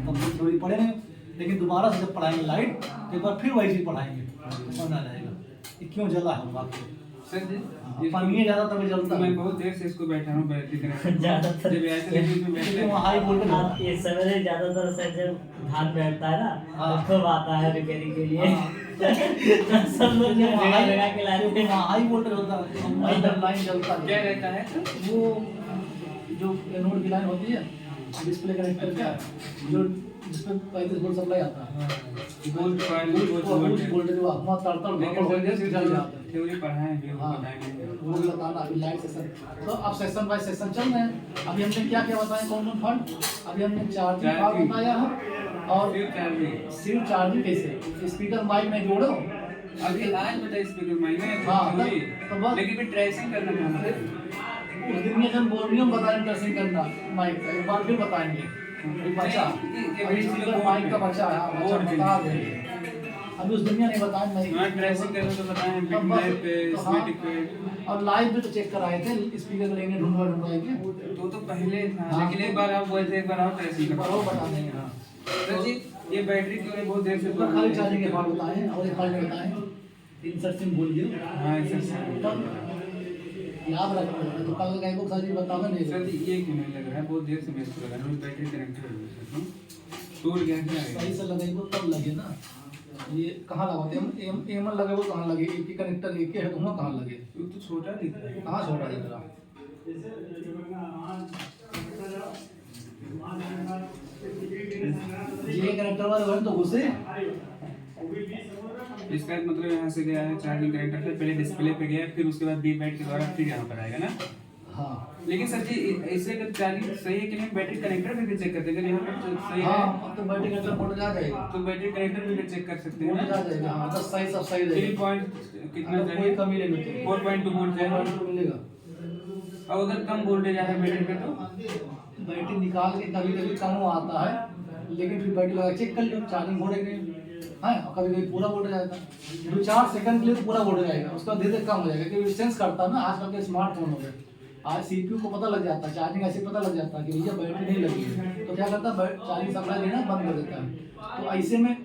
Speaker 1: तब थोड़ी पढ़े नहीं लेकिन दोबारा से जब पढ़ाएंगे लाइट तो एक बार फिर वही चीज़ पढ़ाएंगे तो समझ आ जाएगा कि क्यों जला है वाकई।
Speaker 2: सर जी
Speaker 1: पानी ज़्यादा तभी जलता है।
Speaker 2: मैं बहुत देर से इसको बैठा हूँ बैटरी कनेक्ट
Speaker 3: ज्यादातर
Speaker 2: जब ऐसे लेकिन इसमें बैटरी
Speaker 1: क्योंकि वहाँ हाई वोल्टेज होता
Speaker 3: आप
Speaker 1: है।
Speaker 3: ये सवेरे ज्यादातर से जब धान बैठता है ना
Speaker 1: हाँ।
Speaker 3: तो आता है रिपेयरिंग के लिए
Speaker 1: हाँ।
Speaker 3: सब लोग
Speaker 1: क्योंकि वहाँ
Speaker 3: जगह जगह के लाते
Speaker 1: क्योंकि
Speaker 3: हैं।
Speaker 1: वहाँ हाई वोल्टेज होता है तो वहीं पर लाइन जलता है।
Speaker 2: क्या रहता है
Speaker 1: वो जो एनोड की लाइन होती है डिस्प्ले कनेक्टर का जो जिसमें 35 वोल्ट सप्लाई आता है
Speaker 2: गोल्ड कॉइल
Speaker 1: वोल्टेज वो अपना तड़तड़
Speaker 2: लेकिन सर
Speaker 1: वोल्टेज
Speaker 2: जैसे
Speaker 1: जल जाता है।
Speaker 2: थ्योरी पढ़ाए हैं
Speaker 1: हाँ,
Speaker 2: वो बताएंगे
Speaker 1: वो भी बताना अभी लाइव सेशन। तो अब सेशन बाय सेशन चल रहे हैं। अभी हमने क्या क्या बताया कौन कौन फंड, अभी हमने चार्जिंग
Speaker 2: चार्जिंग।
Speaker 1: बताया है और
Speaker 2: फिर चार्जिंग
Speaker 1: सिर्फ चार्जिंग कैसे स्पीकर माइक में जोड़ो।
Speaker 2: अभी आज बताइए स्पीकर माइक में
Speaker 1: हाँ,
Speaker 2: थ्योरी
Speaker 1: तो बस-
Speaker 2: लेकिन फिर ट्रेसिंग करना है
Speaker 1: उस दिन में जब बोर्डियम बताएं ड्रेसिंग करना माइक का एक बार फिर बताएंगे। ये बचा अभी स्पीकर माइक का बचा है, हाँ, बचा बता देंगे। अभी उस दिन में नहीं बताएं नहीं।
Speaker 2: हाँ ट्रेसिंग करना तो बताएं
Speaker 1: तब
Speaker 2: बिग
Speaker 1: बस-
Speaker 2: लाइट पे
Speaker 1: तो हाँ,
Speaker 2: स्मेटिक पे
Speaker 1: और लाइव भी तो चेक कराए थे स्पीकर लेंगे ढूंढवाएंगे
Speaker 2: तो पहले था
Speaker 1: हाँ,
Speaker 2: लेकिन एक बार आप बोलते एक बार आप ट्रेसिंग
Speaker 1: एक बार वो बता देंगे। हाँ
Speaker 2: सर जी ये बैटरी क्यों है बहुत देर से
Speaker 1: तो खाली चार्जिंग के पार्ट बताएं और एक पार्ट बताएं इंसर्ट सिम भूल गए
Speaker 2: हाँ सर
Speaker 1: तब याद रखना तो कल कहीं को सारी बताओगे नहीं।
Speaker 2: सर जी ये क्यों नहीं लग रहा है बहुत देर से मैं इसको लगा रहा हूँ बैटरी कनेक्टेड है टूट गया क्या
Speaker 1: सही से लगेगा तब लगे ना। ये कहाँ लगाते हैं एम लगे वो कहाँ लगे एक ही कनेक्टर एक ही है तो वहाँ कहाँ लगे
Speaker 2: वो तो छोटा दिख रहा है
Speaker 1: कहाँ छोड़ा दिख रहा। ये कनेक्टर वाले तो घुसे
Speaker 2: इसका मतलब यहाँ से गया है चार्जिंग कनेक्टर से पहले डिस्प्ले पे गया फिर उसके बाद बी बैट के द्वारा फिर यहाँ पर आएगा ना।
Speaker 1: हाँ
Speaker 2: लेकिन सर जी इससे अगर चार्जिंग सही है कि नहीं बैटरी कनेक्टर भी चेक करते हैं अगर यहाँ पर सही
Speaker 1: हाँ
Speaker 2: है
Speaker 1: अब तो बैटरी कनेक्टर वोल्टेज आ जाएगा
Speaker 2: तो बैटरी कनेक्टर भी चेक कर सकते हैं
Speaker 1: वोल्टेज आ
Speaker 2: ना।
Speaker 1: जाएगा। हाँ तो सही सब सही
Speaker 2: 3
Speaker 1: रहेगा
Speaker 2: पॉइंट कितना
Speaker 1: अगर कोई
Speaker 2: चाहिए
Speaker 1: कमी नहीं मिलती
Speaker 2: 4.2 वोल्ट चाहिए
Speaker 1: मिलेगा।
Speaker 2: और अगर कम वोल्टेज आ रहा है बैटरी पे तो
Speaker 1: बैटरी निकाल के कभी कभी कम आता है लेकिन फिर बैटरी लगा चेक कर लो चार्जिंग हो रही है और कभी कभी पूरा वोल्टेज आता है 2-4 सेकंड के लिए तो पूरा वोल्टेज आएगा उसके बाद धीरे धीरे कम हो जाएगा क्योंकि सेंस करता है ना आजकल के स्मार्टफोन हो गए। आज सीपीयू को पता लग जाता है चार्जिंग ऐसे पता लग जाता है कि भैया बैटरी नहीं लगी है तो क्या करता है चार्जिंग सप्लाई देना बंद कर देता है। तो ऐसे में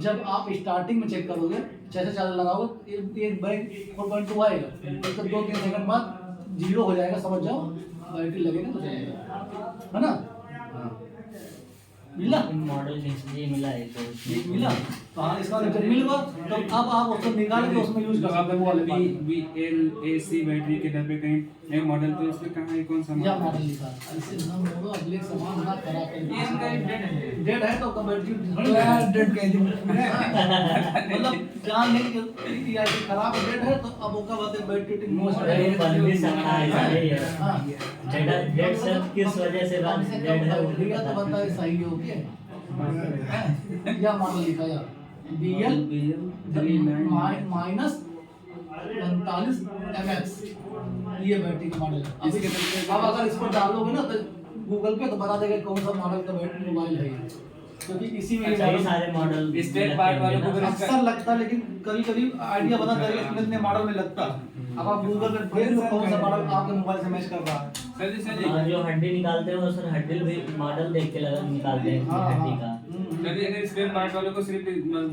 Speaker 1: जब आप स्टार्टिंग में चेक करोगे जैसे चार्जर लगाओगे एक बैग 4.2 आएगा उसके 2-3 सेकंड बाद 0 हो जाएगा समझ जाओ बैटरी लगेगा तो जाएगा है ना। हाँ मिला
Speaker 3: मॉडल जी मिला है तो
Speaker 1: एक मिला तो हाँ इसका जब मिल गया तो अब आप उसको निकाल के उसमें यूज कर सकते हो वो वाले
Speaker 2: B B L A C battery के डब्बे कहीं नए मॉडल तो इसमें कहाँ है कौन सा
Speaker 1: या
Speaker 2: मॉडल
Speaker 1: मॉडल लिखा ऐसे ना मोड़ो अगले सामान ना खराब कर
Speaker 2: ये इनका एक डेट है
Speaker 1: डेट है तो कब बैटरी
Speaker 4: डेट कह दी
Speaker 1: मतलब जान नहीं कि या खराब डेट है तो अब ओका बात है बैटरी मोस्ट
Speaker 3: अरे बन भी सकता है सही है
Speaker 1: हां
Speaker 3: डेट से किस वजह से बन डेट है वो भी
Speaker 1: लिखा तो
Speaker 3: पता
Speaker 1: बता है सही हो गया या मॉडल लिखा या BL माइनस 45 mAh ये बैटरी का मॉडल है।
Speaker 2: इसके
Speaker 1: अब अगर इस पर डालोगे ना तो गूगल पे तो बता देगा कौन सा मॉडल का बैटरी मोबाइल है क्योंकि इसी में
Speaker 3: अच्छा, ये सारे मॉडल
Speaker 2: स्टेट पार्ट वालों को फिर
Speaker 1: अक्सर लगता है लेकिन कभी कभी आइडिया बता देगा कि कितने मॉडल में लगता है। अब आप गूगल पे ढूंढ लो कौन सा मॉडल आपके मोबाइल से मैच कर रहा है।
Speaker 2: सर जी
Speaker 3: जो हड्डी निकालते हैं वो सर हड्डी भी मॉडल देख के लगा निकालते हैं
Speaker 1: हाँ,
Speaker 3: हड्डी का
Speaker 2: सर जी अगर स्पेयर पार्ट वालों को सिर्फ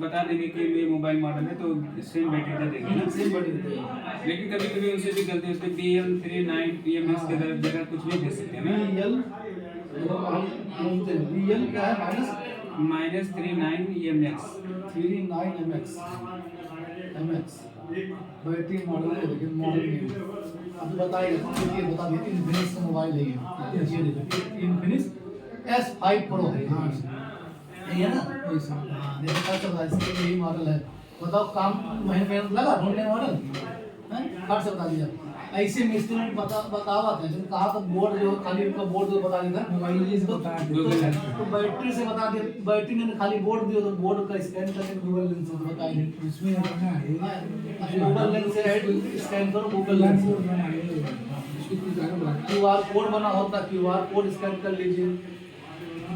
Speaker 2: बता देंगे कि ये मोबाइल मॉडल है तो सेम बैटरी दे देंगे ना।
Speaker 1: सेम बैटरी देते हैं।
Speaker 2: लेकिन कभी कभी उनसे भी गलती उसके BL39 PMS के जगह कुछ भी दे सकते हैं ना।
Speaker 1: BL क्या है
Speaker 2: -39 EMX
Speaker 1: 39 mAh बैटरी मॉडल है लेकिन मॉडल नहीं अब बताइए ये बता देते इन्फिनिक्स का मोबाइल है ये देखो इन्फिनिक्स S5 Pro है। हाँ ये है ना हाँ देखो क्या चल रहा है इसके यही मॉडल है। बताओ काम महीने लगा ढूंढने मॉडल हैं फट से बता दिया ऐसे मिस्त्री ने बतावा था जब कहा तो बोर्ड जो खाली उनका बोर्ड जो बता दिया था
Speaker 4: मोबाइल से बता
Speaker 1: तो बैटरी से बता दिया बैटरी ने खाली बोर्ड दिया तो बोर्ड का स्कैन करके गूगल लेंस से बताइए
Speaker 4: उसमें अपना है
Speaker 1: गूगल लेंस से स्कैन करो गूगल लेंस QR कोड बना होता QR कोड स्कैन कर लीजिए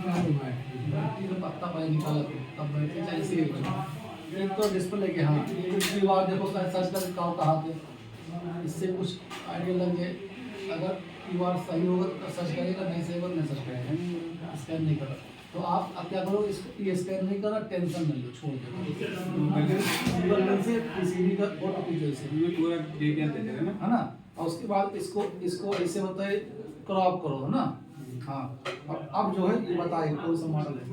Speaker 1: बैटरी का पत्ता पहले निकाला तब बैटरी ऐसे ही बना एक तो डिस्प्ले के हाँ QR देखो सर्च कर कहाँ पे इससे कुछ आइडिया लग जाए अगर QR सही होगा तो सर्च करेगा नहीं सही होगा नहीं सर्च करेगा स्कैन नहीं करेगा तो आप अब क्या करो, इसको ये स्कैन नहीं करा, टेंशन नहीं लो, छोड़ दो।
Speaker 2: गूगल
Speaker 1: गूगल लिंक से पीसीबी का फोटो खींचो इसे,
Speaker 2: में पूरा डिटेल दे देगा ना।
Speaker 1: है ना। और उसके बाद इसको ऐसे होता है क्रॉप करो, है ना। हाँ, अब जो है ये बताइए कौन सा मॉडल है।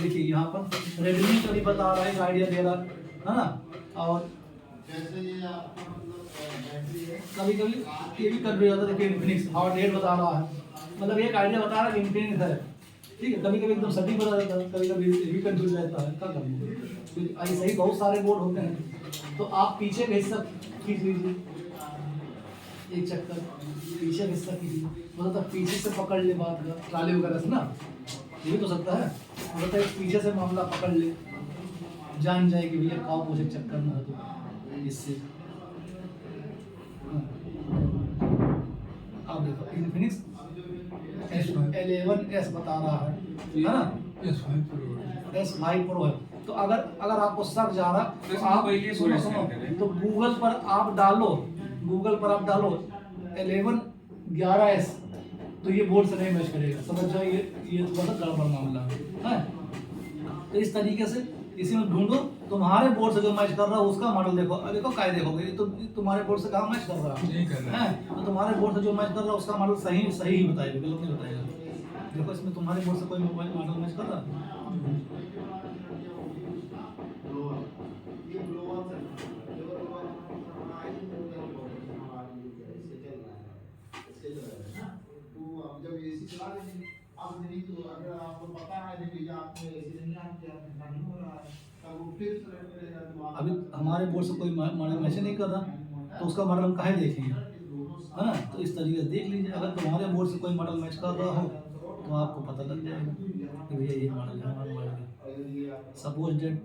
Speaker 1: देखिए यहाँ पर रेडमी का भी बता रहा है, आइडिया दे रहा है ना। और कभी कभी ये भी कर जाता है, देखिए इन्फिनिक्स और डेट बता रहा है, मतलब एक आइडिया बता रहा है कि इन्फिनिक्स है, ठीक है। कभी कभी एकदम सटीक बता देता है, कभी कभी ये भी कंफ्यूज रहता है, क्या करेंगे। ऐसे ही बहुत सारे बोर्ड होते हैं। तो आप पीछे का हिस्सा खींच लीजिए, एक चक्कर पीछे का हिस्सा खींचिए, मतलब पीछे से पकड़ ले बात का, ट्राली वगैरह से ना, ये भी तो सकता है। मतलब पीछे से मामला पकड़ ले, जान जाए कि भैया खाओ पूछे चक्कर में हो तो इससे। अब देखो इन्फिनिक्स S11s बता रहा है ना, S5 Pro है। तो अगर आपको शक जा रहा
Speaker 2: तो
Speaker 1: तो आप
Speaker 2: पहले
Speaker 1: सुनो
Speaker 2: पूरा
Speaker 1: सुनो,
Speaker 2: scan करें।
Speaker 1: तो गूगल पर आप डालो 1111s, तो ये बोर्ड से नहीं मैच करेगा, समझ जाओ ये थोड़ा सा गड़बड़ मामला है। तो इस तरीके से इसी में ढूंढो, तुम्हारे बोर्ड से जो मैच कर रहा है उसका मॉडल देखो, देखो काय देखोगे तो तुम्हारे बोर्ड से कहाँ मैच कर रहा है, तो तुम्हारे बोर्ड से जो मैच कर रहा है उसका मॉडल सही ही बताएगा, गलत नहीं बताएगा। देखो इसमें तुम्हारे बोर्ड से कोई मोबाइल मॉडल मैच कर रहा है। अभी हमारे बोर्ड से कोई मॉडल मैच नहीं कर रहा, तो उसका मॉडल हम काहे देखेंगे, है ना। तो इस तरीके से देख लीजिए, अगर तुम्हारे बोर्ड से कोई मॉडल मैच कर रहा हो तो आपको पता लग जाएगा कि भैया ये मॉडल है, हमारा मोबाइल है। सपोज डेट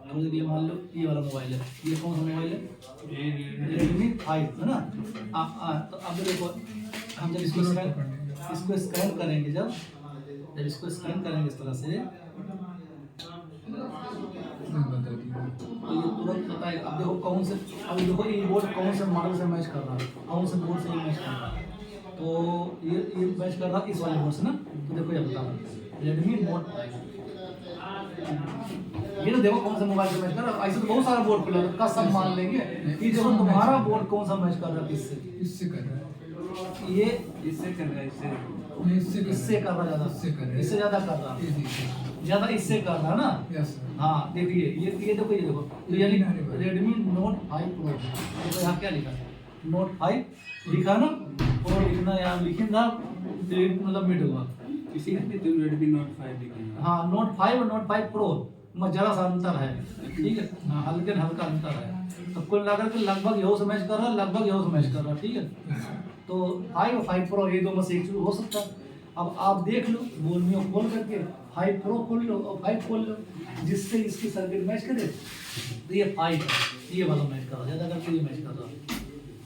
Speaker 1: थोड़ी देर के लिए मान लो ये वाला मोबाइल है, ये कौन सा मोबाइल है, Redmi 5 है ना। तो अब देखो हम जब इसको स्कैन करेंगे, जब इसको स्कैन करेंगे इस तरह से, तो ये तुरंत बताएगा। अब देखो कौन से, अब देखो ये बोर्ड कौन से मॉडल से मैच कर रहा है, कौन से बोर्ड से ये मैच कर रहा है। तो ये मैच कर रहा है इस वाले बोर्ड से ना। तो देखो ये बता Redmi Note 5, ये तो देखो कौन सा मोबाइल से मैच कर रहा है। ऐसे तो बहुत सारा बोर्ड खुला है, सब मान लेंगे कि देखो तुम्हारा बोर्ड कौन सा मैच कर रहा है,
Speaker 4: इससे कर रहा है,
Speaker 1: ये
Speaker 2: इससे कर रहा है,
Speaker 1: इससे कर रहा है, इससे ज़्यादा कर रहा है, ज़्यादा इससे कर रहा है ना। हाँ देखिए ये देखो, ये देखो, तो यानी Redmi Note 5 Pro, देखो यहाँ क्या लिखा है, Note 5 लिखा ना, Pro लिखना यहाँ लिखना, मतलब मिट हुआ
Speaker 2: इसी में तुम Redmi Note 5 दिखेगा।
Speaker 1: हाँ Note 5 और Note 5 Pro में जरा सा अंतर है, ठीक है। हाँ हल्का अंतर है, तो कुल मिलाकर के लगभग यहो से मैच कर रहा है, लगभग यहो से मैच कर रहा है, ठीक है। तो 5 और 5 Pro ये दो में से एक हो सकता है। अब आप देख लो बोर्ड में खोल करके 5 Pro खोल लो और 5 खोल लो, जिससे इसकी सर्किट मैच करे, तो ये 5 ये वाला मैच कर रहा है, ज़्यादा करके ये मैच कर रहा है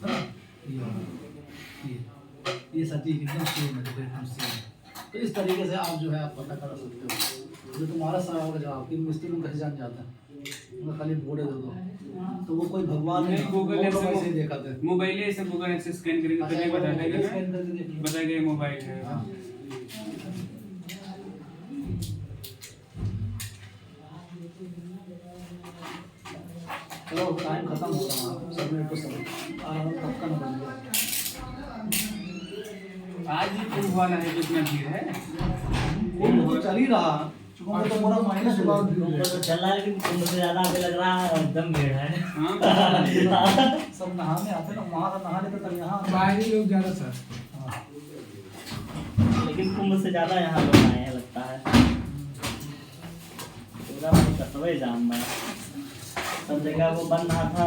Speaker 1: ना, ये वाला, ये सटीक एकदम सेम है, देखो एकदम सेम। तो इस तरीके से आप जो है आप पता कर सकते हो। जो तुम्हारा सवाल होगा जवाब कि मिस्त्री लोग कैसे जान जाता है, उनका खाली बोर्ड दे दो, तो वो कोई भगवान नहीं,
Speaker 2: गूगल
Speaker 1: ऐसे देखा था
Speaker 2: मोबाइल ऐसे गूगल ऐसे स्कैन करेंगे तो नहीं बता देगा,
Speaker 1: स्कैन करके देख लो।
Speaker 2: बताएगा ये मोबाइल है।
Speaker 1: चलो टाइम खत्म हो रहा है, सबमिट तो सब आराम तक का बन गया।
Speaker 2: आज ही कुंभ वाला है, कितना भीड़ है,
Speaker 1: कुंभ तो चल ही रहा, चूंकि तो पूरा महीना चला
Speaker 3: तो चल रहा है, लेकिन कुंभ से ज्यादा अभी लग रहा है एकदम भीड़ है।
Speaker 2: हाँ
Speaker 1: सब नहाने आते ना, वहाँ से नहा लेते तब यहाँ
Speaker 4: बाहरी लोग ज्यादा सर,
Speaker 3: लेकिन कुंभ से ज्यादा यहाँ लोग आए हैं लगता है, पूरा भाई कस्बे जाम है, सब जगह वो बंद रहा था,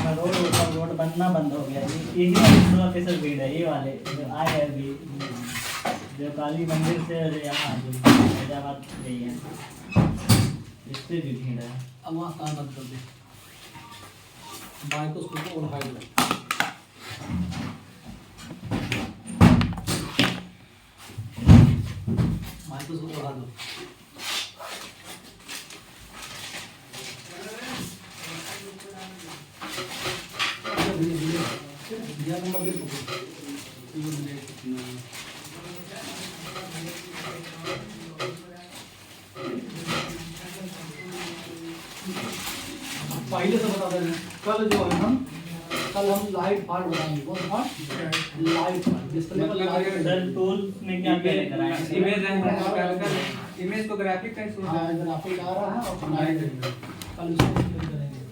Speaker 3: रोड बनना बंद हो गया। यही वाली कैसे भीड़ है, ये वाले जो आए हैं अभी, जो काली मंदिर से यहाँ हैदराबाद गई है, इससे भी भीड़ है।
Speaker 1: अब वहाँ काम बंद कर दे, बाइक को उसको और हाइड ले, बाइक को उसको बढ़ा दो। दिया नंबर दे दो। पहले से बता दे रहे हैं, कल हम लाइट फॉल्ट बनाएंगे। कौन सा फॉल्ट? Light fault. डिस्प्ले पर
Speaker 2: मतलब
Speaker 1: लाइट
Speaker 3: सर टूल में क्या क्या लेकर आए हैं?
Speaker 2: इमेज तो ग्राफिक का इशू है।
Speaker 1: ग्राफिक आ रहा है और लाइट कल उसको करेंगे।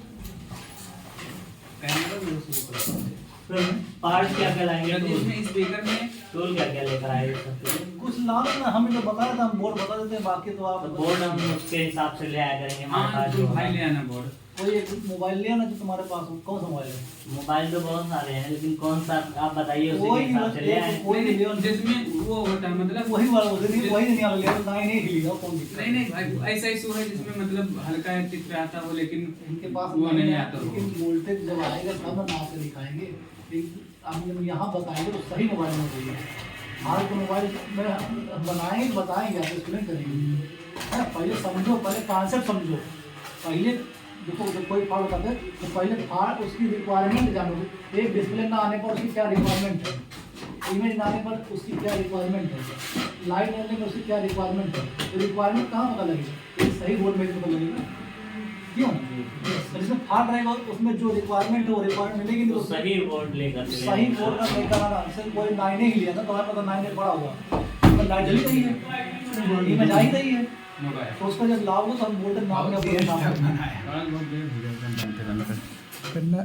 Speaker 2: कैमरा भी शुरू करो।
Speaker 3: पार्ट क्या क्या लाएंगे?
Speaker 2: तो इसमें स्पीकर में
Speaker 3: टूल क्या क्या लेकर आए हैं सब?
Speaker 1: कुछ नाम ना हमें जो बता रहे थे, हम बोर्ड बता देते हैं, बाकी तो आप
Speaker 3: बोर्ड हम उसके हिसाब से ले आया करेंगे हमारे
Speaker 2: हाँ
Speaker 3: पास
Speaker 2: तो
Speaker 3: जो
Speaker 2: भाई ले आना बोर्ड।
Speaker 1: कोई एक मोबाइल लिया ना जो तुम्हारे पास हो, कौन सा मोबाइल है?
Speaker 3: मोबाइल तो बहुत सारे हैं लेकिन कौन सा आप बताइए उसी के हिसाब से ले आए।
Speaker 1: कोई नहीं लिया,
Speaker 2: जिसमें वो होता है मतलब
Speaker 1: वही वाला बोलते नहीं, वही नहीं वाला लिया, ना ही नहीं लिया कौन सी।
Speaker 2: नहीं नहीं भाई ऐसा इशू है जिसमें मतलब हल्का चित्र आता हो लेकिन
Speaker 1: इनके पास
Speaker 2: वो नहीं आता हो।
Speaker 1: लेकिन वोल्टेज जब आएगा तब ना आपको दिखाएंगे। लेकिन आप जब यहाँ बताएंगे तो सही मोबाइल में चाहिए। हाल के मोबाइल में हम बनाएंगे बताएंगे, आप एक्सप्लेन करेंगे है ना। पहले समझो, पहले कॉन्सेप्ट समझो। पहले देखो जब कोई फाड़ बताते हैं तो पहले फाड़ उसकी रिक्वायरमेंट जानो। एक डिस्प्ले ना आने पर उसकी क्या रिक्वायरमेंट है, इमेज ना आने पर उसकी क्या रिक्वायरमेंट है, लाइट आने पर उसकी क्या रिक्वायरमेंट है। तो रिक्वायरमेंट कहाँ पता लगेगा? एक सही बोर्ड में पता लगेगा। क्यों? तो जिसमें फाड़ रहेगा उसमें जो रिक्वायरमेंट है वो रिक्वायरमेंट मिलेगी नहीं।
Speaker 3: तो
Speaker 1: तो
Speaker 3: सही बोर्ड लेकर के
Speaker 1: सही बोर्ड का नहीं कराना। सिर्फ कोई 9 ही लिया ना तो हमारे पता 9 बड़ा हुआ तो लाइट जली रही है, इमेज आ ही रही है।
Speaker 2: मोबाइल
Speaker 1: तो उसको जब लाओगे तो हम बोर्ड नाम में अपने नाम
Speaker 2: बहुत देर हो गया
Speaker 4: करना